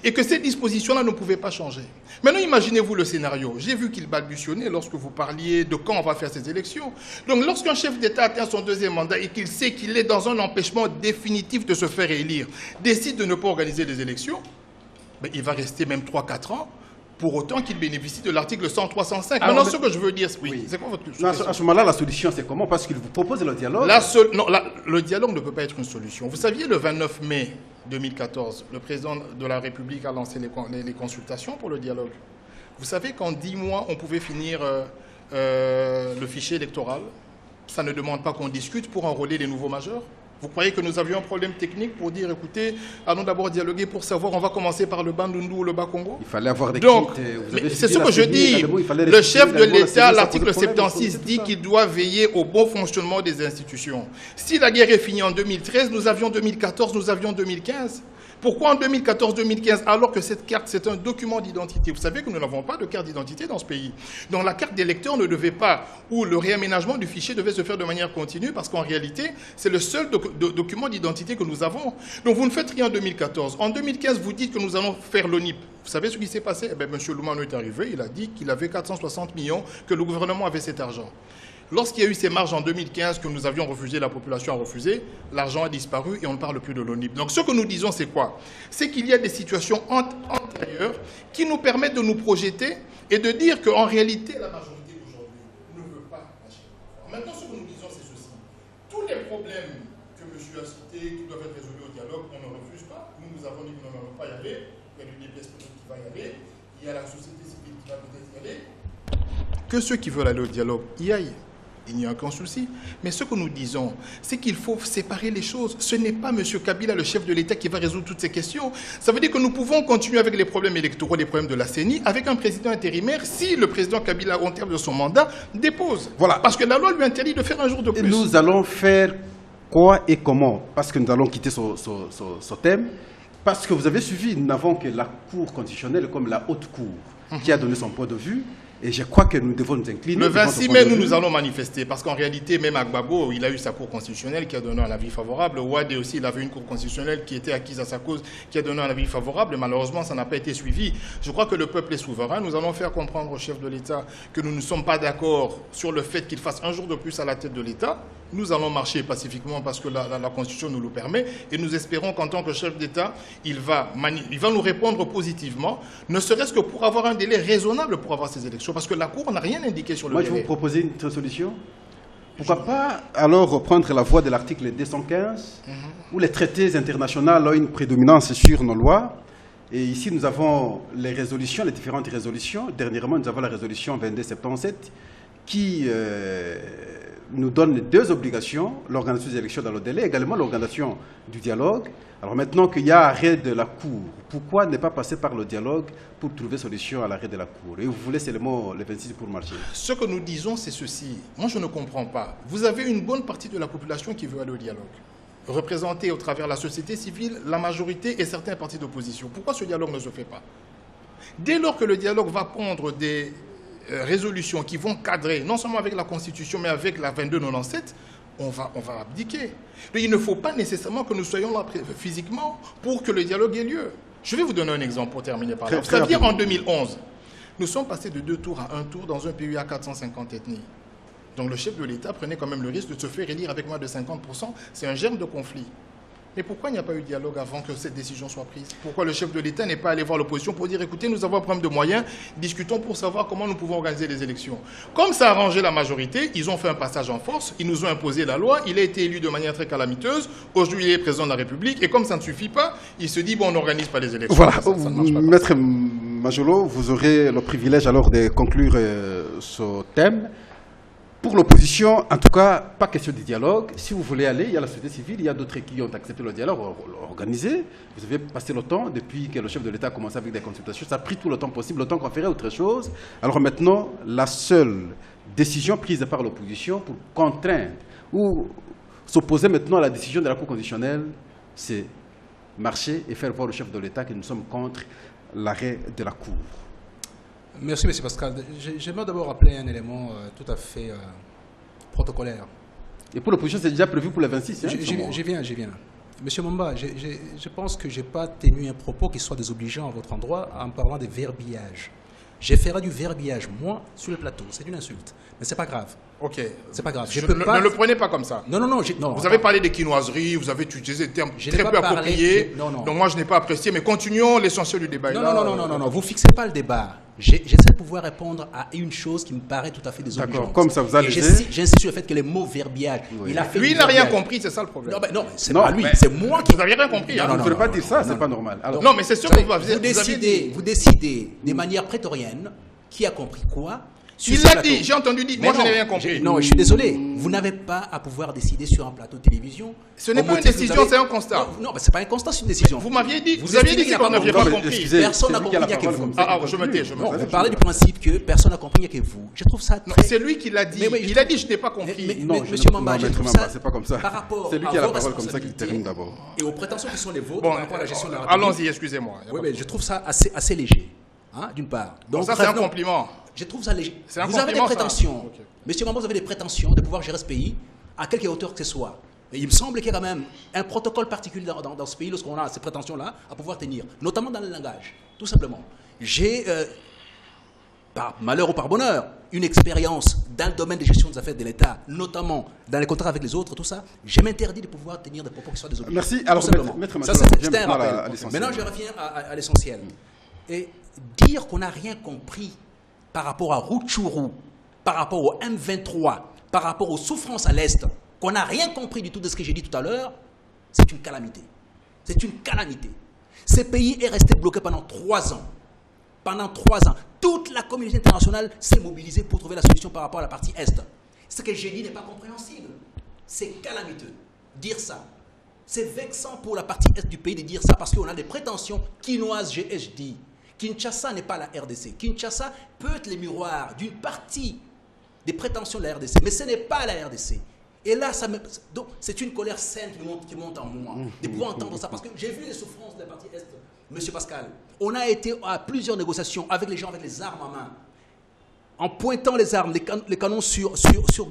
Speaker 3: Et que ces dispositions-là ne pouvaient pas changer. Maintenant, imaginez-vous le scénario. J'ai vu qu'il balbutionnait lorsque vous parliez de quand on va faire ces élections. Donc, lorsqu'un chef d'État atteint son deuxième mandat et qu'il sait qu'il est dans un empêchement définitif de se faire élire, décide de ne pas organiser des élections, ben, il va rester même 3-4 ans, pour autant qu'il bénéficie de l'article 103-105. Maintenant, ce que je veux dire, oui. C'est quoi votre question?
Speaker 1: À ce moment-là, la solution, c'est comment? Parce qu'il vous propose le dialogue.
Speaker 3: Le dialogue ne peut pas être une solution. Vous saviez, le 29 mai 2014, le président de la République a lancé les consultations pour le dialogue. Vous savez qu'en 10 mois, on pouvait finir le fichier électoral. Ça ne demande pas qu'on discute pour enrôler les nouveaux majeurs. Vous croyez que nous avions un problème technique pour dire, écoutez, allons d'abord dialoguer pour savoir, on va commencer par le Bandundu ou le Bas-Congo?
Speaker 1: Il fallait avoir des
Speaker 3: Donc, c'est ce que je dis. Le chef de l'État, l'article 76, dit qu'il doit veiller au bon fonctionnement des institutions. Si la guerre est finie en 2013, nous avions 2014, nous avions 2015. Pourquoi en 2014-2015, alors que cette carte, c'est un document d'identité? Vous savez que nous n'avons pas de carte d'identité dans ce pays. Donc la carte d'électeur ne devait pas, ou le réaménagement du fichier devait se faire de manière continue, parce qu'en réalité, c'est le seul document d'identité que nous avons. Donc vous ne faites rien en 2014. En 2015, vous dites que nous allons faire l'ONIP. Vous savez ce qui s'est passé? Eh bien, M. Loumano est arrivé, il a dit qu'il avait 460 millions, que le gouvernement avait cet argent. Lorsqu'il y a eu ces marges en 2015 que nous avions refusé, la population a refusé, l'argent a disparu et on ne parle plus de l'ONIP. Donc ce que nous disons, c'est quoi? C'est qu'il y a des situations antérieures qui nous permettent de nous projeter et de dire qu'en réalité, la majorité d'aujourd'hui ne veut pas lâcher le pouvoir. Maintenant, ce que nous disons, c'est ceci. Tous les problèmes que monsieur a cités, qui doivent être résolus au dialogue, on ne refuse pas. Nous avons dit que nous n'allons pas y aller. Il y a l'UDPS qui va y aller. Il y a la société civile qui va peut-être y aller. Que ceux qui veulent aller au dialogue y aillent. Il n'y a aucun souci. Mais ce que nous disons, c'est qu'il faut séparer les choses. Ce n'est pas M. Kabila, le chef de l'État, qui va résoudre toutes ces questions. Ça veut dire que nous pouvons continuer avec les problèmes électoraux, les problèmes de la CENI, avec un président intérimaire, si le président Kabila, au terme de son mandat, dépose. Voilà. Parce que la loi lui interdit de faire un jour de plus.
Speaker 1: Et nous allons faire quoi et comment? Parce que nous allons quitter ce thème. Parce que vous avez suivi, nous n'avons que la Cour constitutionnelle comme la haute Cour qui a donné son point de vue. Et je crois que nous devons nous incliner.
Speaker 3: Le 26 mai, nous allons manifester. Parce qu'en réalité, même Agbabo, il a eu sa cour constitutionnelle qui a donné un avis favorable. Ouadé aussi, il avait une cour constitutionnelle qui était acquise à sa cause, qui a donné un avis favorable. Malheureusement, ça n'a pas été suivi. Je crois que le peuple est souverain. Nous allons faire comprendre au chef de l'État que nous ne sommes pas d'accord sur le fait qu'il fasse un jour de plus à la tête de l'État. Nous allons marcher pacifiquement parce que la Constitution nous le permet. Et nous espérons qu'en tant que chef d'État, il va nous répondre positivement, ne serait-ce que pour avoir un délai raisonnable pour avoir ces élections. Parce que la Cour n'a rien indiqué sur le délai.
Speaker 1: Moi, je vous proposais une solution. Pourquoi pas alors reprendre la voie de l'article 215, où les traités internationaux ont une prédominance sur nos lois, Et ici, nous avons les résolutions, les différentes résolutions. Dernièrement, nous avons la résolution 2277 qui nous donne 2 obligations, l'organisation des élections dans le délai, également l'organisation du dialogue. Alors maintenant qu'il y a arrêt de la Cour, pourquoi ne pas passer par le dialogue pour trouver solution à l'arrêt de la Cour? Et vous voulez seulement les 26 pour marcher?
Speaker 3: Ce que nous disons, c'est ceci. Moi, je ne comprends pas. Vous avez une bonne partie de la population qui veut aller au dialogue, représentée au travers de la société civile, la majorité et certains partis d'opposition. Pourquoi ce dialogue ne se fait pas? Dès lors que le dialogue va prendre des résolutions qui vont cadrer, non seulement avec la Constitution, mais avec la 2297, on va abdiquer. Donc, il ne faut pas nécessairement que nous soyons là physiquement pour que le dialogue ait lieu. Je vais vous donner un exemple pour terminer par là. Vous saviez, en 2011, nous sommes passés de 2 tours à 1 tour dans un pays à 450 ethnies. Donc le chef de l'État prenait quand même le risque de se faire élire avec moins de 50%. C'est un germe de conflit. Mais pourquoi il n'y a pas eu de dialogue avant que cette décision soit prise? Pourquoi le chef de l'État n'est pas allé voir l'opposition pour dire, écoutez, nous avons un problème de moyens, discutons pour savoir comment nous pouvons organiser les élections? Comme ça a arrangé la majorité, ils ont fait un passage en force, ils nous ont imposé la loi, il a été élu de manière très calamiteuse, aujourd'hui il est président de la République, et comme ça ne suffit pas, il se dit, bon, on n'organise pas les élections.
Speaker 1: Voilà,
Speaker 3: ça ne marche pas.
Speaker 1: Maître Majolo, vous aurez le privilège alors de conclure ce thème. Pour l'opposition, en tout cas, pas question de dialogue. Si vous voulez aller, il y a la société civile, il y a d'autres qui ont accepté le dialogue organisé. Vous avez passé le temps, depuis que le chef de l'État a commencé avec des consultations, ça a pris tout le temps possible, le temps qu'on ferait autre chose. Alors maintenant, la seule décision prise par l'opposition pour contraindre ou s'opposer maintenant à la décision de la Cour constitutionnelle, c'est marcher et faire voir au chef de l'État que nous sommes contre l'arrêt de la Cour.
Speaker 2: Merci, M. Pascal. J'aimerais d'abord rappeler un élément tout à fait protocolaire.
Speaker 1: Et pour l'opposition, c'est déjà prévu pour les 26. Hein,
Speaker 2: j'y viens. Monsieur Mamba, je pense que je n'ai pas tenu un propos qui soit désobligeant à votre endroit en parlant de verbiage. J'ai fait du verbiage, moi, sur le plateau. C'est une insulte. Mais ce n'est pas grave.
Speaker 3: Ok.
Speaker 2: C'est pas grave.
Speaker 3: Ne le prenez pas comme ça.
Speaker 2: Non.
Speaker 3: Vous avez parlé des quinoiseries, vous avez utilisé des termes très peu appropriés. Donc moi, je n'ai pas apprécié. Mais continuons l'essentiel du débat.
Speaker 2: Non. Vous ne fixez pas le débat. J'essaie de pouvoir répondre à une chose qui me paraît tout à fait désobligeante.
Speaker 1: D'accord, comme ça vous allez.
Speaker 2: J'insiste sur le fait que les mots verbiage,
Speaker 1: oui.
Speaker 2: Lui,
Speaker 3: il n'a rien compris, c'est ça le problème.
Speaker 2: Non, c'est pas lui, c'est moi qui...
Speaker 3: Vous n'avez rien compris.
Speaker 1: Vous ne pouvez pas dire ça, c'est pas normal. Alors,
Speaker 3: non, mais c'est sûr que
Speaker 2: vous décidez de manière prétorienne qui a compris quoi.
Speaker 3: Il l'a dit, j'ai entendu dire, moi je n'ai rien compris.
Speaker 2: Non, je suis désolé, vous n'avez pas à pouvoir décider sur un plateau de télévision.
Speaker 3: Ce n'est pas une décision, c'est un constat.
Speaker 2: Non, mais ce n'est pas un constat, c'est une décision.
Speaker 3: Vous m'aviez dit, vous aviez dit que vous n'aviez pas compris.
Speaker 2: Personne n'a compris, il n'y a que vous.
Speaker 3: Je me tais.
Speaker 2: Vous parlez du principe que personne n'a compris, il n'y a que vous. Je trouve ça très...
Speaker 3: C'est lui qui l'a dit. Il a dit, je n'ai pas compris.
Speaker 1: Non,
Speaker 2: monsieur Mamba, je trouve ça...
Speaker 1: c'est pas comme ça. C'est lui qui a la parole comme ça qui termine d'abord.
Speaker 2: Et aux prétentions qui sont les vôtres par rapport à la gestion de la
Speaker 3: République. Allons-y, excusez-moi.
Speaker 2: Oui, mais je trouve ça assez léger, d'une part.
Speaker 3: Donc ça, c'est un compliment.
Speaker 2: Je trouve ça léger. Vous avez des prétentions. Okay. Monsieur Mamba, vous avez des prétentions de pouvoir gérer ce pays à quelque hauteur que ce soit. Et il me semble qu'il y a quand même un protocole particulier dans ce pays lorsqu'on a ces prétentions-là à pouvoir tenir, notamment dans le langage, tout simplement. J'ai, par malheur ou par bonheur, une expérience dans le domaine de gestion des affaires de l'État, notamment dans les contrats avec les autres, tout ça. Je m'interdis de pouvoir tenir des propos qui soient désobligeants.
Speaker 1: Merci. Alors, maître
Speaker 2: ça, c'est un rappel. Maintenant, je reviens à l'essentiel. Et dire qu'on n'a rien compris par rapport à Rutshuru, par rapport au M23, par rapport aux souffrances à l'Est, qu'on n'a rien compris du tout de ce que j'ai dit tout à l'heure, c'est une calamité. C'est une calamité. Ce pays est resté bloqué pendant 3 ans. Pendant 3 ans. Toute la communauté internationale s'est mobilisée pour trouver la solution par rapport à la partie Est. Ce que j'ai dit n'est pas compréhensible. C'est calamiteux. Dire ça. C'est vexant pour la partie Est du pays de dire ça parce qu'on a des prétentions quinoises, je dis. Kinshasa n'est pas la RDC. Kinshasa peut être le miroir d'une partie des prétentions de la RDC, mais ce n'est pas la RDC. Et là, donc, c'est une colère saine qui monte en moi, de pouvoir entendre ça, parce que j'ai vu les souffrances de la partie Est, Monsieur Pascal. On a été à plusieurs négociations avec les gens avec les armes en main, en pointant les armes, les canons sur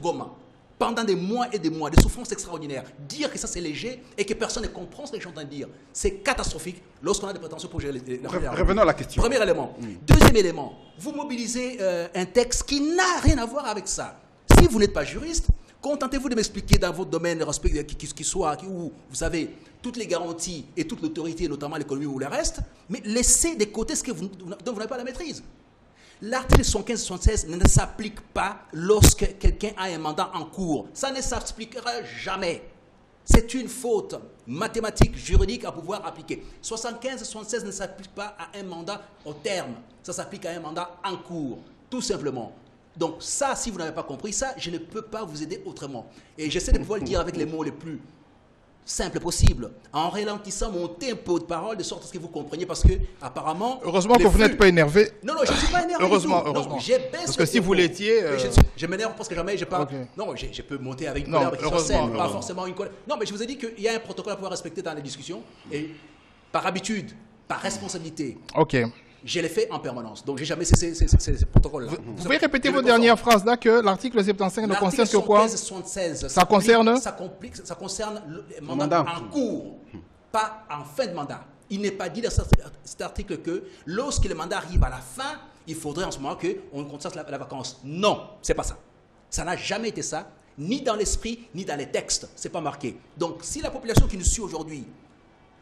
Speaker 2: Goma, pendant des mois et des mois, des souffrances extraordinaires. Dire que ça c'est léger et que personne ne comprend ce que les gens sont en train de dire, c'est catastrophique lorsqu'on a des prétentions pour gérer la
Speaker 1: Revenons à la question.
Speaker 2: Premier élément. Deuxième élément, vous mobilisez un texte qui n'a rien à voir avec ça. Si vous n'êtes pas juriste, contentez-vous de m'expliquer dans votre domaine où vous avez toutes les garanties et toute l'autorité, notamment l'économie ou le reste, mais laissez de côté ce dont vous n'avez pas la maîtrise. L'article 75-76 ne s'applique pas lorsque quelqu'un a un mandat en cours. Ça ne s'appliquera jamais. C'est une faute mathématique, juridique à pouvoir appliquer. 75-76 ne s'applique pas à un mandat au terme. Ça s'applique à un mandat en cours, tout simplement. Donc ça, si vous n'avez pas compris ça, je ne peux pas vous aider autrement. Et j'essaie de pouvoir le dire avec les mots les plus simples possibles, en ralentissant mon tempo de parole, de sorte à ce que vous compreniez, parce que apparemment...
Speaker 3: Heureusement que vous n'êtes pas énervé.
Speaker 2: Non, je ne suis pas énervé.
Speaker 3: Heureusement,
Speaker 2: du tout.
Speaker 3: heureusement.
Speaker 2: Non,
Speaker 3: parce que si vous l'étiez...
Speaker 2: Je m'énerve parce que jamais je parle...
Speaker 3: Okay.
Speaker 2: Non, je peux monter avec une colère qui soit saine, pas forcément une colère. Non, mais je vous ai dit qu'il y a un protocole à pouvoir respecter dans les discussions, et par habitude, par responsabilité, je l'ai fait en permanence. Donc, j'ai jamais cessé ces protocoles-là.
Speaker 3: Vous pouvez répéter votre dernière phrase là, que l'article 75 ne concerne que quoi?
Speaker 2: 76,
Speaker 3: ça concerne
Speaker 2: le mandat en cours, pas en fin de mandat. Il n'est pas dit dans cet article que lorsque le mandat arrive à la fin, il faudrait en ce moment qu'on constate la vacance. Non, c'est pas ça. Ça n'a jamais été ça, ni dans l'esprit, ni dans les textes. C'est pas marqué. Donc, si la population qui nous suit aujourd'hui,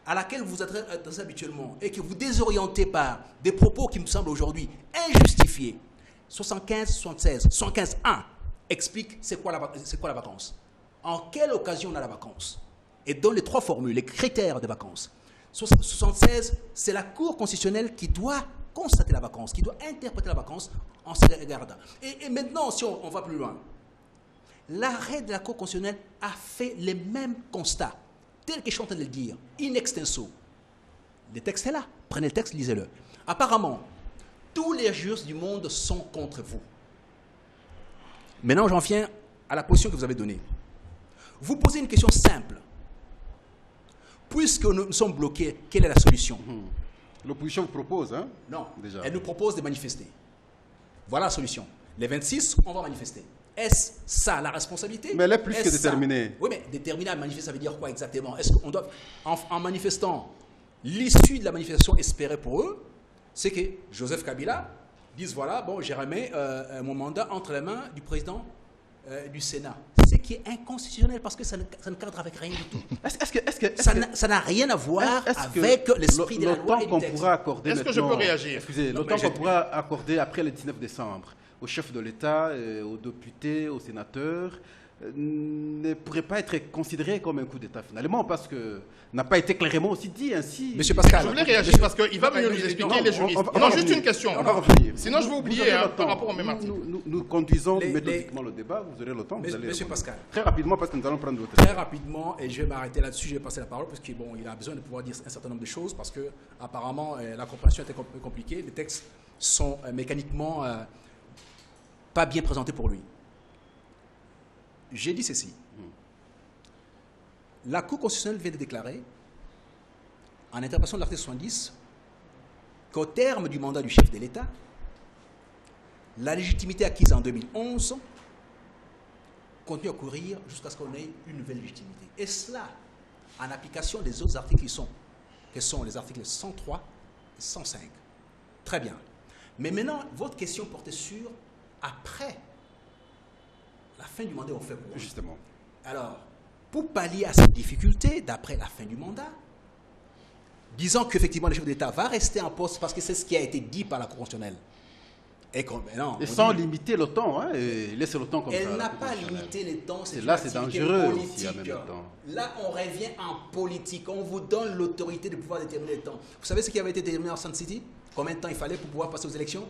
Speaker 2: à laquelle vous adressez habituellement, et que vous désorientez par des propos qui me semblent aujourd'hui injustifiés, 75, 76, 75, 1 explique c'est quoi la vacance. En quelle occasion on a la vacance? Et donne les 3 formules, les critères de vacance. 76, c'est la Cour constitutionnelle qui doit constater la vacance, qui doit interpréter la vacance en se regardant. Et maintenant, si on va plus loin, l'arrêt de la Cour constitutionnelle a fait les mêmes constats, tel que je suis en train de le dire, in extenso. Le texte est là. Prenez le texte, lisez-le. Apparemment, tous les juristes du monde sont contre vous. Maintenant, j'en viens à la position que vous avez donnée. Vous posez une question simple. Puisque nous sommes bloqués, quelle est la solution?
Speaker 1: L'opposition vous propose, hein?
Speaker 2: Non,
Speaker 1: déjà.
Speaker 2: Elle nous propose de manifester. Voilà la solution. Les 26, on va manifester. Est-ce ça la responsabilité?
Speaker 1: Mais elle est plus que déterminée.
Speaker 2: Oui, mais déterminée à manifester, ça veut dire quoi exactement? Est-ce qu'on doit, en manifestant, l'issue de la manifestation espérée pour eux, c'est que Joseph Kabila dise voilà, bon, j'ai remis mon mandat entre les mains du président du Sénat. Ce qui est inconstitutionnel parce que ça ne cadre avec rien du tout. Ça n'a rien à voir avec l'esprit de la loi et du texte.
Speaker 3: Est-ce que je peux réagir?
Speaker 1: Excusez, le temps qu'on pourra accorder après le 19 décembre au chef de l'État, aux députés, aux sénateurs, ne pourrait pas être considéré comme un coup d'État finalement, parce que n'a pas été clairement aussi dit ainsi.
Speaker 2: Monsieur Pascal,
Speaker 3: je voulais réagir parce qu'il va mieux nous expliquer les juristes. Non, juste une question.
Speaker 1: On va revenir.
Speaker 3: Sinon, je vais oublier par rapport au même article.
Speaker 1: Nous conduisons méthodiquement le débat, vous aurez le temps.
Speaker 2: Monsieur Pascal.
Speaker 1: Très rapidement, parce que nous allons prendre votre...
Speaker 2: Très rapidement, et je vais m'arrêter là-dessus, je vais passer la parole, parce qu'il a besoin de pouvoir dire un certain nombre de choses, parce que apparemment la compréhension était compliquée, les textes sont mécaniquement pas bien présentés pour lui. J'ai dit ceci. La Cour constitutionnelle vient de déclarer, en interprétation de l'article 70, qu'au terme du mandat du chef de l'État, la légitimité acquise en 2011 continue à courir jusqu'à ce qu'on ait une nouvelle légitimité. Et cela, en application des autres articles qui sont les articles 103 et 105. Très bien. Mais maintenant, votre question portait sur après la fin du mandat, on fait quoi?
Speaker 1: Justement.
Speaker 2: Alors, pour pallier à cette difficulté, d'après la fin du mandat, disant qu'effectivement le chef d'État va rester en poste parce que c'est ce qui a été dit par la Cour constitutionnelle. Et
Speaker 1: sans limiter le temps, hein, et laisser le temps comme ça.
Speaker 2: Elle n'a pas limité le temps, c'est
Speaker 1: là, c'est dangereux aussi, en même temps.
Speaker 2: Là, on revient en politique. On vous donne l'autorité de pouvoir déterminer le temps. Vous savez ce qui avait été déterminé en Sun City? Combien de temps il fallait pour pouvoir passer aux élections?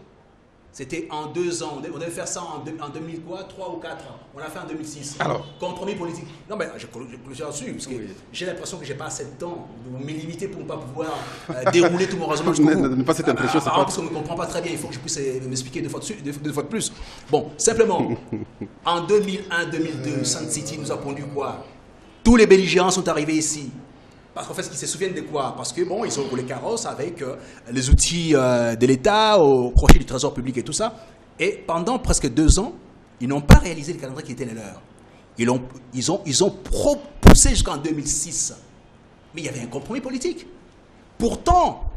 Speaker 2: C'était en 2 ans. On devait faire ça en 2000 quoi, 3 ou 4 ans. On l'a fait en 2006. Alors, compromis politique. Non, mais je clôture dessus, parce que j'ai l'impression que je n'ai pas assez de temps de me limiter pour ne pas pouvoir dérouler tout mon raisonnement jusqu'au bout.
Speaker 1: Pas cette impression, c'est pas...
Speaker 2: Parce qu'on ne me comprend pas très bien, il faut que je puisse m'expliquer deux fois de plus. Bon, simplement, en 2001-2002, Sun City nous a pondu quoi? Tous les belligérants sont arrivés ici. Parce qu'en fait, ils se souviennent de quoi? Parce que, bon, ils ont roulé carrosse avec les outils de l'État, au crochet du Trésor public et tout ça. Et pendant presque 2 ans, ils n'ont pas réalisé le calendrier qui était le leur. Ils ont poussé jusqu'en 2006. Mais il y avait un compromis politique. Pourtant,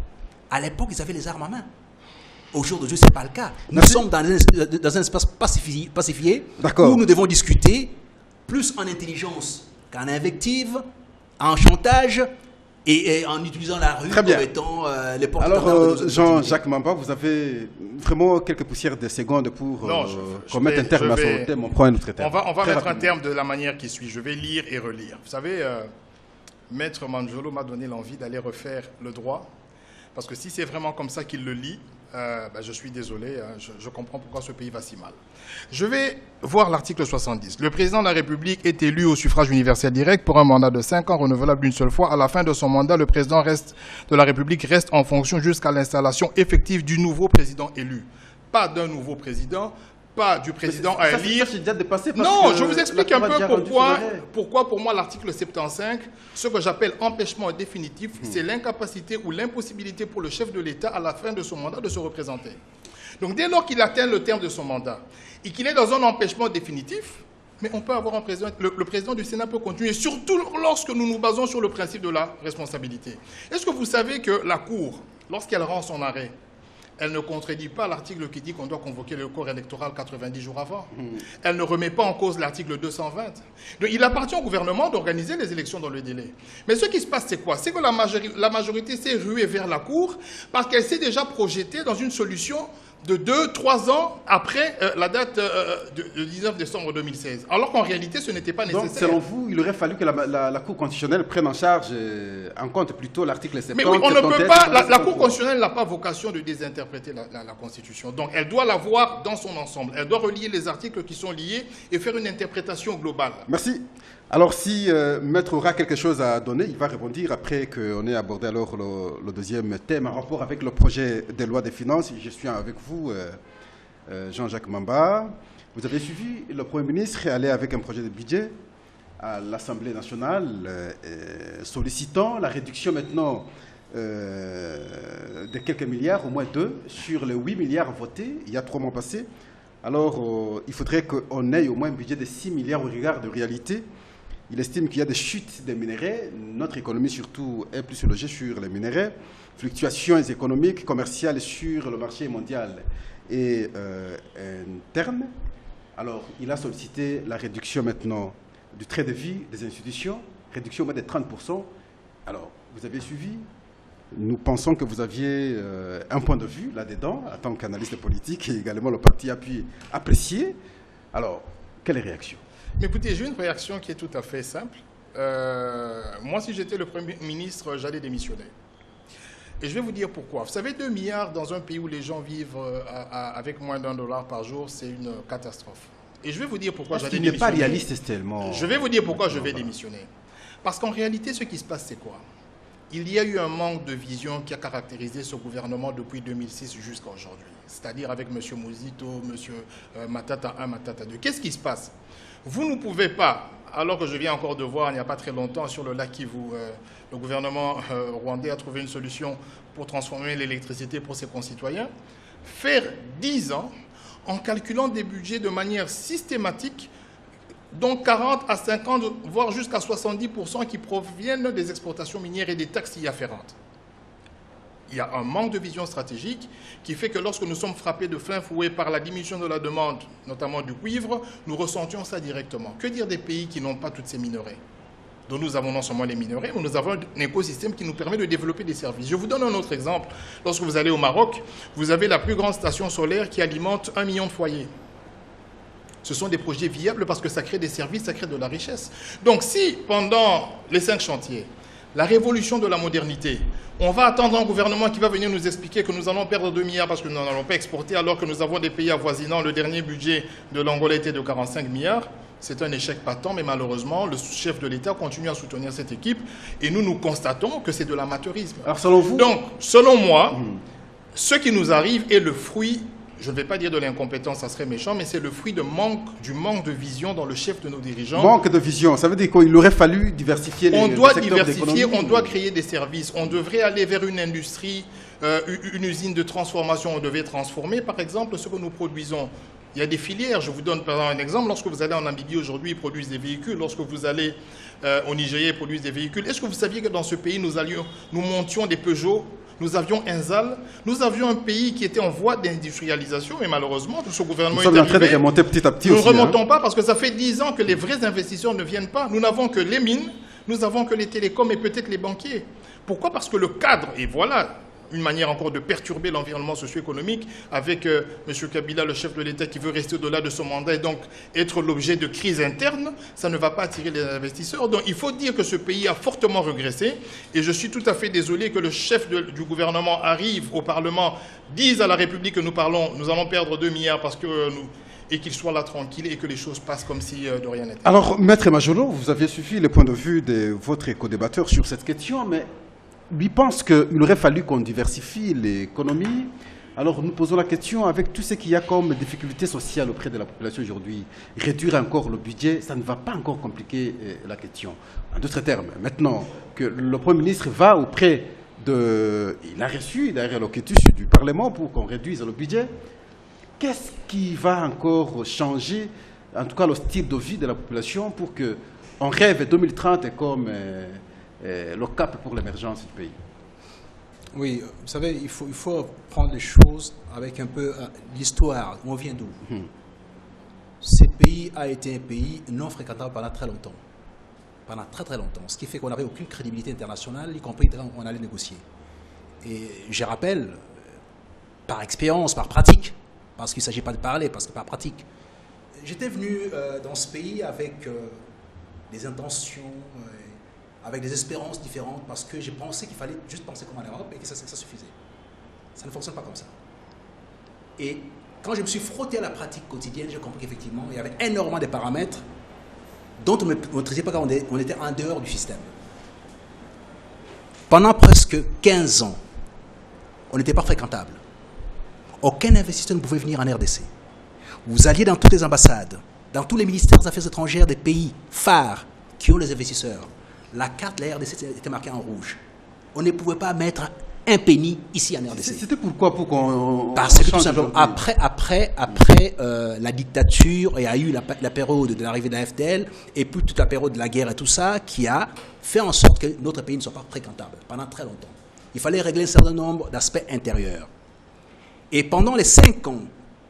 Speaker 2: à l'époque, ils avaient les armes à main. Aujourd'hui, ce n'est pas le cas. Nous sommes dans un espace pacifié où nous devons discuter plus en intelligence qu'en invective, en chantage et en utilisant la rue
Speaker 1: Très bien.
Speaker 2: comme étant les porte-étendards de nos
Speaker 1: Alors,
Speaker 2: activités.
Speaker 1: Jean-Jacques Mamba, vous avez vraiment quelques poussières de secondes pour
Speaker 3: Non,
Speaker 1: qu'on mette un terme à son thème. On prend un autre terme.
Speaker 3: On va
Speaker 1: Très
Speaker 3: mettre un
Speaker 1: rapidement.
Speaker 3: terme de la manière qui suit. Je vais lire et relire. Vous savez, Maître Manjolo m'a donné l'envie d'aller refaire le droit. Parce que si c'est vraiment comme ça qu'il le lit, je suis désolé, je comprends pourquoi ce pays va si mal. Je vais voir l'article 70. Le président de la République est élu au suffrage universel direct pour un mandat de 5 ans renouvelable d'une seule fois. À la fin de son mandat, le président de la République reste en fonction jusqu'à l'installation effective du nouveau président élu. Pas d'un nouveau président, pas du président à élire.
Speaker 1: Ça, c'est déjà dépassé parce
Speaker 3: Non,
Speaker 1: que
Speaker 3: je vous explique
Speaker 1: la
Speaker 3: un
Speaker 1: Cour a
Speaker 3: peu
Speaker 1: déjà rendu son arrêt.
Speaker 3: pourquoi pour moi l'article 75, ce que j'appelle empêchement définitif, c'est l'incapacité ou l'impossibilité pour le chef de l'État à la fin de son mandat de se représenter. Donc dès lors qu'il atteint le terme de son mandat et qu'il est dans un empêchement définitif, mais on peut avoir un président, le président du Sénat peut continuer, surtout lorsque nous nous basons sur le principe de la responsabilité. Est-ce que vous savez que la Cour, lorsqu'elle rend son arrêt, elle ne contredit pas l'article qui dit qu'on doit convoquer le corps électoral 90 jours avant. Elle ne remet pas en cause l'article 220. Donc, il appartient au gouvernement d'organiser les élections dans le délai. Mais ce qui se passe, c'est quoi? C'est que la majorité s'est ruée vers la Cour parce qu'elle s'est déjà projetée dans une solution de 2-3 ans après la date de 19 décembre 2016. Alors qu'en réalité, ce n'était pas nécessaire.
Speaker 1: Donc, selon vous, il aurait fallu que la Cour constitutionnelle prenne en charge, en compte plutôt l'article 70.
Speaker 3: Mais oui, on ne peut pas, la Cour constitutionnelle n'a pas vocation de désinterpréter la Constitution. Donc, elle doit la voir dans son ensemble. Elle doit relier les articles qui sont liés et faire une interprétation globale.
Speaker 1: Merci. Alors, si Maître aura quelque chose à donner, il va répondre après qu'on ait abordé alors le deuxième thème en rapport avec le projet de loi des finances. Je suis avec vous, Jean-Jacques Mamba. Vous avez suivi, le Premier ministre est allé avec un projet de budget à l'Assemblée nationale, sollicitant la réduction maintenant de quelques milliards, au moins 2, sur les 8 milliards votés il y a 3 mois passés. Alors, il faudrait qu'on ait au moins un budget de 6 milliards au regard de réalité. Il estime qu'il y a des chutes des minéraux. Notre économie, surtout, est plus logée sur les minéraux. Fluctuations économiques, commerciales sur le marché mondial et interne. Alors, il a sollicité la réduction maintenant du trait de vie des institutions, réduction au moins de 30%. Alors, vous avez suivi. Nous pensons que vous aviez un point de vue là-dedans, en tant qu'analyste politique, et également le parti a pu apprécier. Alors, quelle réaction?
Speaker 3: Mais écoutez, j'ai une réaction qui est tout à fait simple. Moi, si j'étais le Premier ministre, j'allais démissionner. Et je vais vous dire pourquoi. Vous savez, 2 milliards dans un pays où les gens vivent avec moins d'$1 par jour, c'est une catastrophe. Et je vais vous dire pourquoi j'allais démissionner.
Speaker 1: Ce n'est pas réaliste tellement.
Speaker 3: Je vais vous dire pourquoi je vais démissionner. Parce qu'en réalité, ce qui se passe, c'est quoi? Il y a eu un manque de vision qui a caractérisé ce gouvernement depuis 2006 jusqu'à aujourd'hui. C'est-à-dire avec M. Mozito, M. Matata 1, Matata 2. Qu'est-ce qui se passe? Vous ne pouvez pas, alors que je viens encore de voir il n'y a pas très longtemps sur le lac Kivu, le gouvernement rwandais a trouvé une solution pour transformer l'électricité pour ses concitoyens, faire 10 ans en calculant des budgets de manière systématique, dont 40 à 50, voire jusqu'à 70% qui proviennent des exportations minières et des taxes y afférentes. Il y a un manque de vision stratégique qui fait que lorsque nous sommes frappés de plein fouet par la diminution de la demande, notamment du cuivre, nous ressentions ça directement. Que dire des pays qui n'ont pas toutes ces minerais? Donc nous avons non seulement les minerais, mais nous avons un écosystème qui nous permet de développer des services. Je vous donne un autre exemple. Lorsque vous allez au Maroc, vous avez la plus grande station solaire qui alimente 1 million de foyers. Ce sont des projets viables parce que ça crée des services, ça crée de la richesse. Donc si, pendant les 5 chantiers, la révolution de la modernité, on va attendre un gouvernement qui va venir nous expliquer que nous allons perdre 2 milliards parce que nous n'allons pas exporter alors que nous avons des pays avoisinants. Le dernier budget de l'Angola était de 45 milliards. C'est un échec patent, mais malheureusement, le chef de l'État continue à soutenir cette équipe et nous constatons que c'est de l'amateurisme.
Speaker 1: Alors selon vous?
Speaker 3: Donc, selon moi, ce qui nous arrive est le fruit, je ne vais pas dire de l'incompétence, ça serait méchant, mais c'est le fruit du manque de vision dans le chef de nos dirigeants.
Speaker 1: Manque de vision, ça veut dire qu'il aurait fallu diversifier les secteurs d'économie.
Speaker 3: On doit diversifier, on doit créer des services. On devrait aller vers une industrie, une usine de transformation. On devait transformer, par exemple, ce que nous produisons. Il y a des filières, je vous donne par exemple un exemple. Lorsque vous allez en Namibie aujourd'hui, ils produisent des véhicules. Lorsque vous allez au Nigeria, ils produisent des véhicules. Est-ce que vous saviez que dans ce pays, nous montions des Peugeot? Nous avions un ZAL, nous avions un pays qui était en voie d'industrialisation, mais malheureusement, tout ce gouvernement est arrivé.
Speaker 1: Nous sommes en train de remonter petit à petit
Speaker 3: Nous
Speaker 1: aussi.
Speaker 3: ne remontons pas parce que ça fait 10 ans que les vrais investisseurs ne viennent pas. Nous n'avons que les mines, Nous avons que les télécoms et peut-être les banquiers. Pourquoi? Parce que le cadre, et voilà une manière encore de perturber l'environnement socio-économique avec M. Kabila, le chef de l'État, qui veut rester au-delà de son mandat et donc être l'objet de crises internes, ça ne va pas attirer les investisseurs. Donc il faut dire que ce pays a fortement régressé et je suis tout à fait désolé que le chef du gouvernement arrive au Parlement, dise à la République que nous allons perdre 2 milliards parce que et qu'il soit là tranquille et que les choses passent comme si de rien n'était.
Speaker 1: Alors, Maître Majolo, vous aviez suivi le point de vue de votre co-débatteur sur cette question, mais lui pense qu'il aurait fallu qu'on diversifie l'économie. Alors nous posons la question, avec tout ce qu'il y a comme difficultés sociales auprès de la population aujourd'hui, réduire encore le budget, ça ne va pas encore compliquer la question. En d'autres termes, maintenant que le Premier ministre va auprès de... Il a reçu derrière le quitus du Parlement pour qu'on réduise le budget. Qu'est-ce qui va encore changer, en tout cas le style de vie de la population, pour qu'on rêve 2030 comme... le cap pour l'émergence du pays?
Speaker 2: Oui, vous savez, il faut prendre les choses avec un peu l'histoire. On vient d'où? Ce pays a été un pays non fréquentable pendant très longtemps. Pendant très très longtemps. Ce qui fait qu'on n'avait aucune crédibilité internationale, y compris quand on allait négocier. Et je rappelle, par expérience, par pratique, parce qu'il ne s'agit pas de parler, parce que par pratique, j'étais venu dans ce pays avec des intentions... avec des espérances différentes, parce que j'ai pensé qu'il fallait juste penser comme en Europe et que ça suffisait. Ça ne fonctionne pas comme ça. Et quand je me suis frotté à la pratique quotidienne, j'ai compris qu'effectivement, il y avait énormément de paramètres dont on ne maîtrisait pas quand on était en dehors du système. Pendant presque 15 ans, on n'était pas fréquentable. Aucun investisseur ne pouvait venir en RDC. Vous alliez dans toutes les ambassades, dans tous les ministères des Affaires étrangères des pays phares qui ont les investisseurs. La carte de la RDC était marquée en rouge. On ne pouvait pas mettre un penny ici en RDC.
Speaker 1: C'était pourquoi? Pour qu'on...
Speaker 2: Parce que tout simplement, après la dictature, il y a eu la période de l'arrivée de la FDL, et puis toute la période de la guerre et tout ça, qui a fait en sorte que notre pays ne soit pas fréquentable pendant très longtemps. Il fallait régler un certain nombre d'aspects intérieurs. Et pendant les 5 ans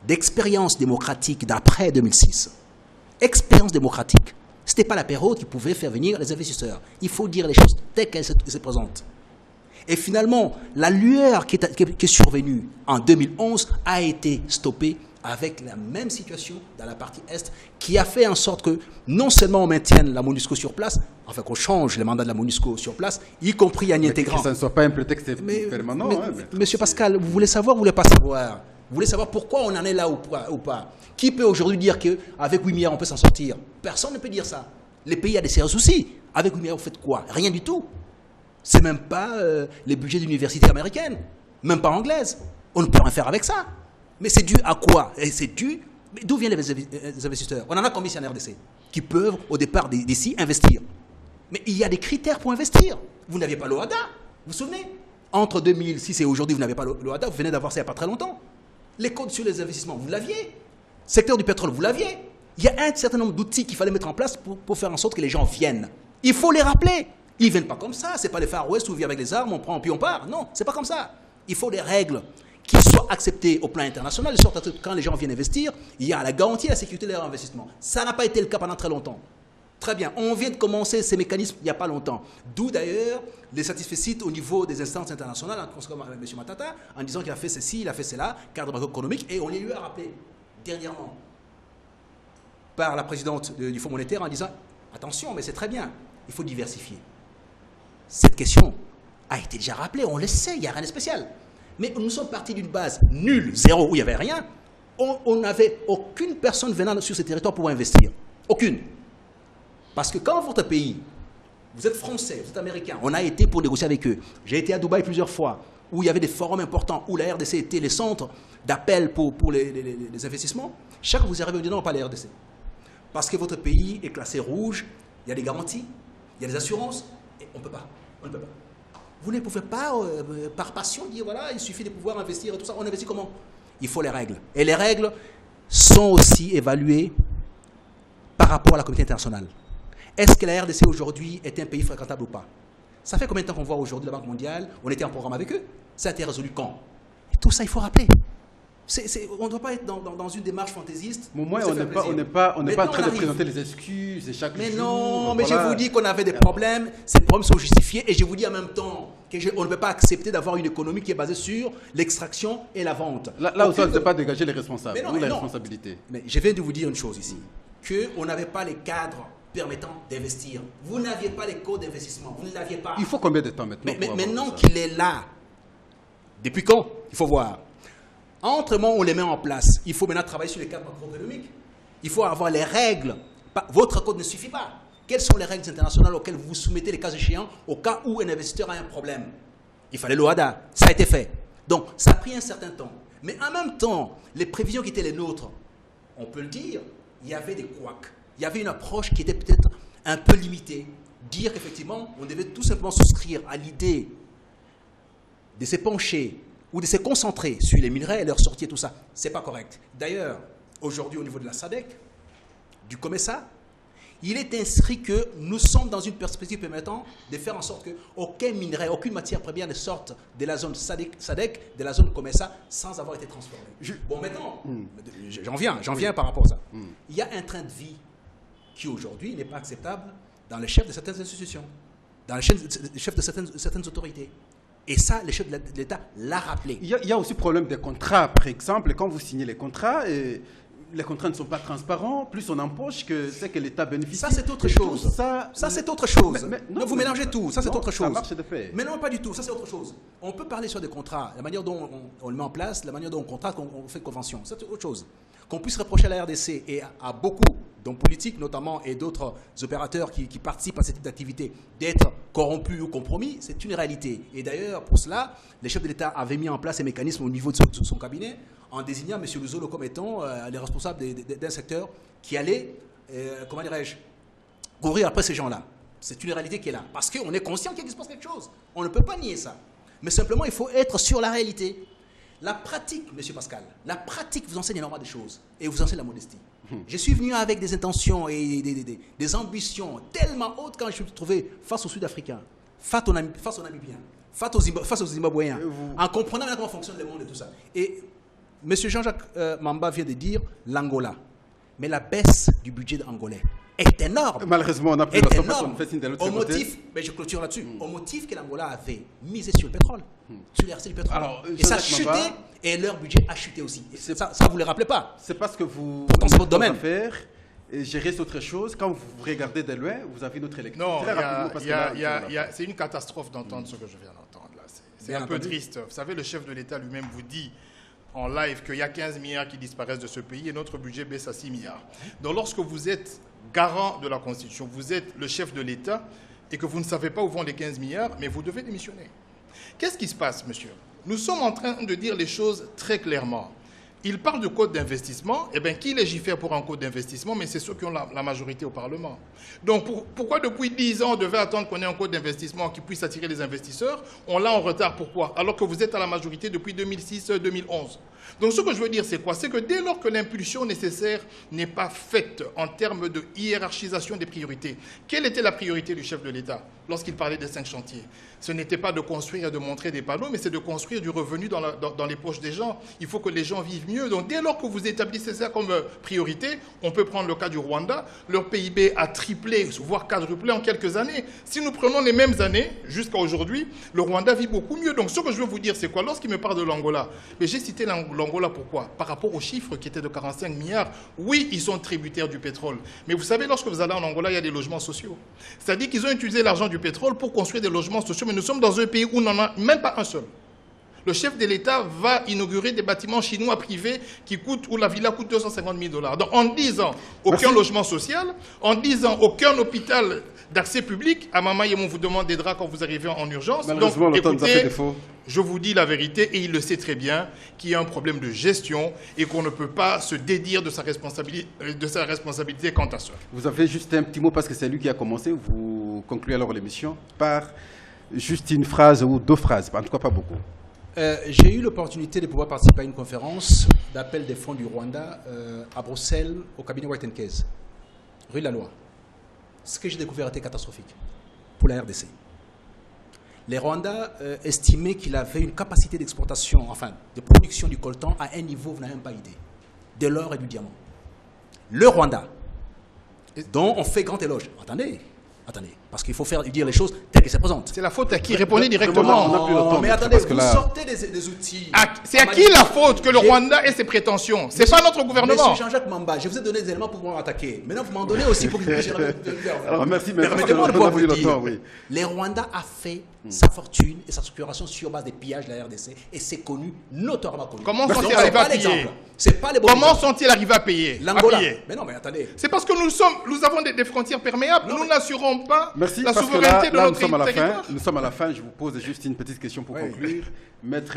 Speaker 2: d'expérience démocratique d'après 2006, expérience démocratique, ce n'était pas la période qui pouvait faire venir les investisseurs. Il faut dire les choses telles qu'elles se présentent. Et finalement, la lueur qui est survenue en 2011 a été stoppée avec la même situation dans la partie Est, qui a fait en sorte que non seulement on maintienne la MONUSCO sur place, enfin qu'on change les mandats de la MONUSCO sur place, y compris en y intégrant...
Speaker 1: Que ça ne soit pas un prétexte permanent.
Speaker 2: Monsieur Pascal, vous voulez savoir ou vous ne voulez pas savoir? Vous voulez savoir pourquoi on en est là ou pas? Qui peut aujourd'hui dire qu'avec 8 milliards, on peut s'en sortir? Personne ne peut dire ça. Les pays ont des sérieux soucis. Avec 8 milliards, vous faites quoi? Rien du tout. C'est même pas les budgets d'universités américaines, même pas anglaises. On ne peut rien faire avec ça. Mais c'est dû à quoi? Et c'est dû... D'où viennent les investisseurs? On en a combien en RDC qui peuvent, au départ d'ici, investir. Mais il y a des critères pour investir. Vous n'aviez pas l'OHADA, vous vous souvenez? Entre 2006 et aujourd'hui, vous n'avez pas l'OHADA, vous venez d'avoir ça il n'y a pas très longtemps. Les codes sur les investissements, vous l'aviez. Secteur du pétrole, vous l'aviez. Il y a un certain nombre d'outils qu'il fallait mettre en place pour faire en sorte que les gens viennent. Il faut les rappeler. Ils ne viennent pas comme ça. Ce n'est pas les Far West où on vient avec les armes, on prend puis on part. Non, ce n'est pas comme ça. Il faut des règles qui soient acceptées au plan international, de sorte que quand les gens viennent investir, il y a la garantie et la sécurité de leur investissement. Ça n'a pas été le cas pendant très longtemps. Très bien, on vient de commencer ces mécanismes il n'y a pas longtemps. D'où d'ailleurs les satisfaits au niveau des instances internationales, comme avec M. Matata, en disant qu'il a fait ceci, il a fait cela, cadre macroéconomique, et on les lui a rappelé dernièrement par la présidente du Fonds monétaire en disant attention, mais c'est très bien, il faut diversifier. Cette question a été déjà rappelée, on le sait, il n'y a rien de spécial. Mais nous sommes partis d'une base nulle, zéro, où il n'y avait rien. On n'avait aucune personne venant sur ces territoires pour investir. Aucune. Parce que quand votre pays, vous êtes français, vous êtes américain, on a été pour négocier avec eux. J'ai été à Dubaï plusieurs fois, où il y avait des forums importants, où la RDC était les centres d'appel pour les investissements. Chaque fois que vous arrivez, vous dites non, pas la RDC. Parce que votre pays est classé rouge, il y a des garanties, il y a des assurances, et on ne peut pas. On ne peut pas. Vous ne pouvez pas, par passion, dire voilà, il suffit de pouvoir investir et tout ça. On investit comment? Il faut les règles. Et les règles sont aussi évaluées par rapport à la communauté internationale. Est-ce que la RDC aujourd'hui est un pays fréquentable ou pas? Ça fait combien de temps qu'on voit aujourd'hui la Banque mondiale? On était en programme avec eux. Ça a été résolu quand? Et tout ça, il faut rappeler. On ne doit pas être dans une démarche fantaisiste.
Speaker 1: Au moins, on n'est pas en train de présenter les excuses et chaque jour.
Speaker 2: Mais non, mais je vous dis qu'on avait des problèmes. Ces problèmes sont justifiés. Et je vous dis en même temps qu'on ne peut pas accepter d'avoir une économie qui est basée sur l'extraction et la vente.
Speaker 1: Là où ça ne peut pas dégager les responsables, ou les responsabilités.
Speaker 2: Mais je viens de vous dire une chose ici. Qu'on n'avait pas les cadres permettant d'investir. Vous n'aviez pas les codes d'investissement. Vous ne l'aviez pas.
Speaker 1: Il faut combien de temps maintenant?
Speaker 2: Mais maintenant qu'il est là, depuis quand? Il faut voir. Entre moment où on les met en place, il faut maintenant travailler sur les cadres macroéconomiques. Il faut avoir les règles. Votre code ne suffit pas. Quelles sont les règles internationales auxquelles vous vous soumettez les cas échéants au cas où un investisseur a un problème? Il fallait l'OHADA. Ça a été fait. Donc, ça a pris un certain temps. Mais en même temps, les prévisions qui étaient les nôtres, on peut le dire, il y avait des couacs. Il y avait une approche qui était peut-être un peu limitée. Dire qu'effectivement, on devait tout simplement souscrire à l'idée de s'épancher ou de se concentrer sur les minerais et leur sortie et tout ça, ce n'est pas correct. D'ailleurs, aujourd'hui, au niveau de la SADC, du COMESA, il est inscrit que nous sommes dans une perspective permettant de faire en sorte qu'aucun minerai, aucune matière première ne sorte de la zone SADC, de la zone COMESA, sans avoir été transformée. Bon, maintenant, j'en viens par rapport à ça. Il y a un train de vie qui, aujourd'hui, n'est pas acceptable dans les chefs de certaines institutions, dans les chefs de certaines autorités. Et ça, le chef de l'État l'a rappelé.
Speaker 1: Il y a aussi le problème des contrats. Par exemple, quand vous signez les contrats, les contrats ne sont pas transparents, plus on empoche que c'est que l'État bénéficie.
Speaker 2: Ça, c'est autre chose. Ça, c'est autre chose. Non, vous mélangez tout. Ça, c'est autre chose.
Speaker 1: Ça marche de fait.
Speaker 2: Mais non, pas du tout. Ça, c'est autre chose. On peut parler sur des contrats, la manière dont on le met en place, la manière dont on contracte, on fait convention. C'est autre chose. Qu'on puisse reprocher à la RDC et à beaucoup d'hommes politiques, notamment, et d'autres opérateurs qui participent à ce type d'activité, d'être corrompus ou compromis, c'est une réalité. Et d'ailleurs, pour cela, les chefs de l'État avaient mis en place un mécanisme au niveau de son cabinet, en désignant M. Luzolo comme étant les responsables d'un secteur qui allait, comment dirais-je, courir après ces gens-là. C'est une réalité qui est là. Parce qu'on est conscient qu'il se passe quelque chose. On ne peut pas nier ça. Mais simplement, il faut être sur la réalité. La pratique, M. Pascal, la pratique vous enseigne énormément de choses et vous enseigne la modestie. Je suis venu avec des intentions et des ambitions tellement hautes quand je me suis trouvé face aux Sud-Africains, face aux Namibiens, face aux Zimbabwéens, en comprenant comment fonctionne le monde et tout ça. Et M. Jean-Jacques Mamba vient de dire l'Angola. Mais la baisse du budget angolais est énorme.
Speaker 1: Malheureusement, on a pris la
Speaker 2: énorme. Au motif, mais je clôture là-dessus, au motif que l'Angola avait misé sur le pétrole, sur les RC du pétrole. Alors, et ça a chuté, et leur budget a chuté aussi. Et ça, vous ne le rappelez pas.
Speaker 1: C'est parce que vous...
Speaker 2: Pourtant, c'est votre domaine.
Speaker 1: Faire et gérer c'est autre chose. Quand vous regardez de loin, vous avez une autre lecture.
Speaker 3: Non, c'est une catastrophe d'entendre ce que je viens d'entendre là. C'est un peu triste. Vous savez, le chef de l'État lui-même vous dit en live qu'il y a 15 milliards qui disparaissent de ce pays et notre budget baisse à 6 milliards. Donc lorsque vous êtes garant de la Constitution, vous êtes le chef de l'État et que vous ne savez pas où vont les 15 milliards, mais vous devez démissionner. Qu'est-ce qui se passe, monsieur? Nous sommes en train de dire les choses très clairement. Il parle de code d'investissement. Eh bien, qui légifère pour un code d'investissement? Mais c'est ceux qui ont la majorité au Parlement. Donc, pourquoi depuis 10 ans, on devait attendre qu'on ait un code d'investissement qui puisse attirer les investisseurs? On l'a en retard. Pourquoi? Alors que vous êtes à la majorité depuis 2006-2011. Donc, ce que je veux dire, c'est quoi? C'est que dès lors que l'impulsion nécessaire n'est pas faite en termes de hiérarchisation des priorités, quelle était la priorité du chef de l'État lorsqu'il parlait des 5 chantiers? Ce n'était pas de construire et de montrer des panneaux, mais c'est de construire du revenu dans les poches des gens. Il faut que les gens vivent mieux. Donc, dès lors que vous établissez ça comme priorité, on peut prendre le cas du Rwanda. Leur PIB a triplé, voire quadruplé en quelques années. Si nous prenons les mêmes années, jusqu'à aujourd'hui, le Rwanda vit beaucoup mieux. Donc, ce que je veux vous dire, c'est quoi? Lorsqu'il me parle de l'Angola, mais j'ai cité l'Angola pourquoi? Par rapport aux chiffres qui étaient de 45 milliards. Oui, ils sont tributaires du pétrole. Mais vous savez, lorsque vous allez en Angola, il y a des logements sociaux. C'est-à-dire qu'ils ont utilisé l'argent du pétrole pour construire des logements sociaux. Mais nous sommes dans un pays où on n'en a même pas un seul. Le chef de l'État va inaugurer des bâtiments chinois privés où la villa coûte 250 000 $. Donc en 10 ans, aucun logement social, en 10 ans, aucun hôpital d'accès public. À Mama Yemon vous demande des draps quand vous arrivez en urgence. Donc écoutez, je vous dis la vérité, et il le sait très bien, qu'il y a un problème de gestion et qu'on ne peut pas se dédire de sa responsabilité quant à ça.
Speaker 1: Vous avez juste un petit mot parce que c'est lui qui a commencé. Vous concluez alors l'émission par juste une phrase ou 2 phrases, en tout cas pas beaucoup.
Speaker 2: J'ai eu l'opportunité de pouvoir participer à une conférence d'appel des fonds du Rwanda à Bruxelles, au cabinet White & Case, rue de la Loi. Ce que j'ai découvert était catastrophique pour la RDC. Les Rwandais estimaient qu'il avait une capacité d'exportation, enfin de production du coltan à un niveau, vous n'avez même pas idée, de l'or et du diamant. Le Rwanda, dont on fait grand éloge. Attendez, parce qu'il faut dire les choses telles qu'elles se présentent.
Speaker 3: C'est la faute à qui? Répondez directement.
Speaker 1: On n'a plus le temps,
Speaker 2: mais attendez, vous
Speaker 1: là...
Speaker 2: sortez des outils.
Speaker 3: C'est à qui la faute que le Rwanda ait ses prétentions? C'est pas notre gouvernement.
Speaker 2: Monsieur Jean-Jacques Mamba, je vous ai donné des éléments pour pouvoir attaquer. Maintenant, vous m'en donnez aussi pour que je puisse...
Speaker 1: Alors merci, mais
Speaker 2: permettez-moi de pouvoir vous
Speaker 1: le
Speaker 2: dire.
Speaker 1: temps, oui.
Speaker 2: Les Rwandais a fait sa fortune et sa structuration sur base des pillages de la RDC et c'est connu, notoirement connu.
Speaker 3: Comment sont-ils arrivés à payer?
Speaker 2: C'est pas les bons
Speaker 3: Comment
Speaker 2: exemples.
Speaker 3: sont-ils arrivés à payer?
Speaker 2: L'Angola. Mais non, mais attendez.
Speaker 3: C'est parce que nous avons des frontières perméables. Nous n'assurons pas
Speaker 1: Merci,
Speaker 3: la
Speaker 1: parce que
Speaker 3: souveraineté de
Speaker 1: là,
Speaker 3: notre territoire.
Speaker 1: nous sommes à la fin. Je vous pose juste une petite question pour conclure. Maître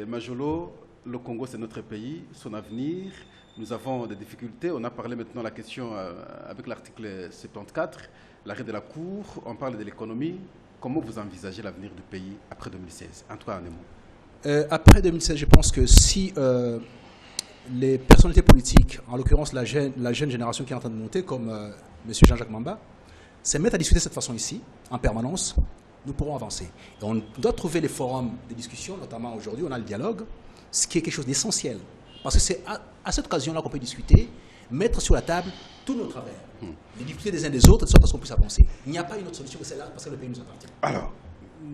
Speaker 1: Majolo, le Congo, c'est notre pays, son avenir. Nous avons des difficultés. On a parlé maintenant de la question avec l'article 74, l'arrêt de la Cour. On parle de l'économie. Comment vous envisagez l'avenir du pays après 2016? En tout cas, en un mot.
Speaker 2: Après 2016, je pense que si les personnalités politiques, en l'occurrence la jeune génération qui est en train de monter, comme M. Jean-Jacques Mamba, se mettent à discuter de cette façon ici, en permanence, nous pourrons avancer. Et on doit trouver les forums de discussion, notamment aujourd'hui, on a le dialogue, ce qui est quelque chose d'essentiel. Parce que c'est à cette occasion-là qu'on peut discuter, mettre sur la table tous nos travers, les difficultés des uns des autres, de sorte à ce qu'on puisse avancer. Il n'y a pas une autre solution que celle-là, parce que le pays nous appartient.
Speaker 1: Alors,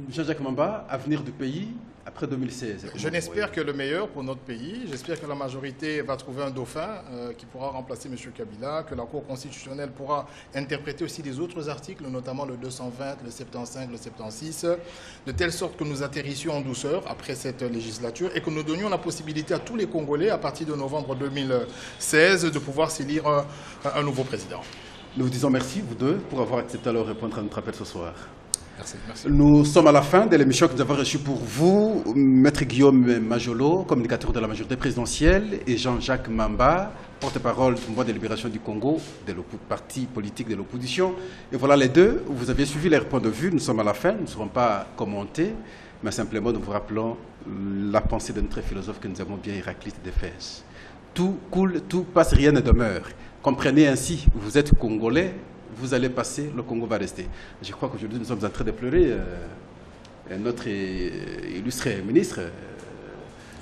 Speaker 1: Jean-Jacques Mamba, avenir du pays après 2016.
Speaker 3: Je n'espère que le meilleur pour notre pays. J'espère que la majorité va trouver un dauphin qui pourra remplacer M. Kabila, que la Cour constitutionnelle pourra interpréter aussi les autres articles, notamment le 220, le 75, le 76, de telle sorte que nous atterrissions en douceur après cette législature et que nous donnions la possibilité à tous les Congolais, à partir de novembre 2016, de pouvoir s'élire un nouveau président.
Speaker 1: Nous vous disons merci, vous deux, pour avoir accepté de répondre à notre appel ce soir.
Speaker 3: Merci.
Speaker 1: Nous sommes à la fin de l'émission que nous avons reçue pour vous, Maître Guillaume Majolo, communicateur de la majorité présidentielle, et Jean-Jacques Mamba, porte-parole du mouvement de libération du Congo, de parti politique de l'opposition. Et voilà les deux, vous avez suivi leur point de vue, nous sommes à la fin, nous ne serons pas commentés, mais simplement nous vous rappelons la pensée de notre philosophe que nous avons bien Héraclite d'Éphèse. Tout coule, tout passe, rien ne demeure. Comprenez ainsi, vous êtes Congolais, vous allez passer, le Congo va rester. Je crois qu'aujourd'hui, nous sommes en train de pleurer. Notre illustre ministre,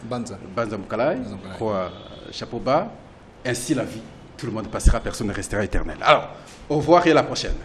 Speaker 2: Banza
Speaker 1: Moukalai, quoi, chapeau bas. Ainsi la vie, tout le monde passera, personne ne restera éternel. Alors, au revoir et à la prochaine.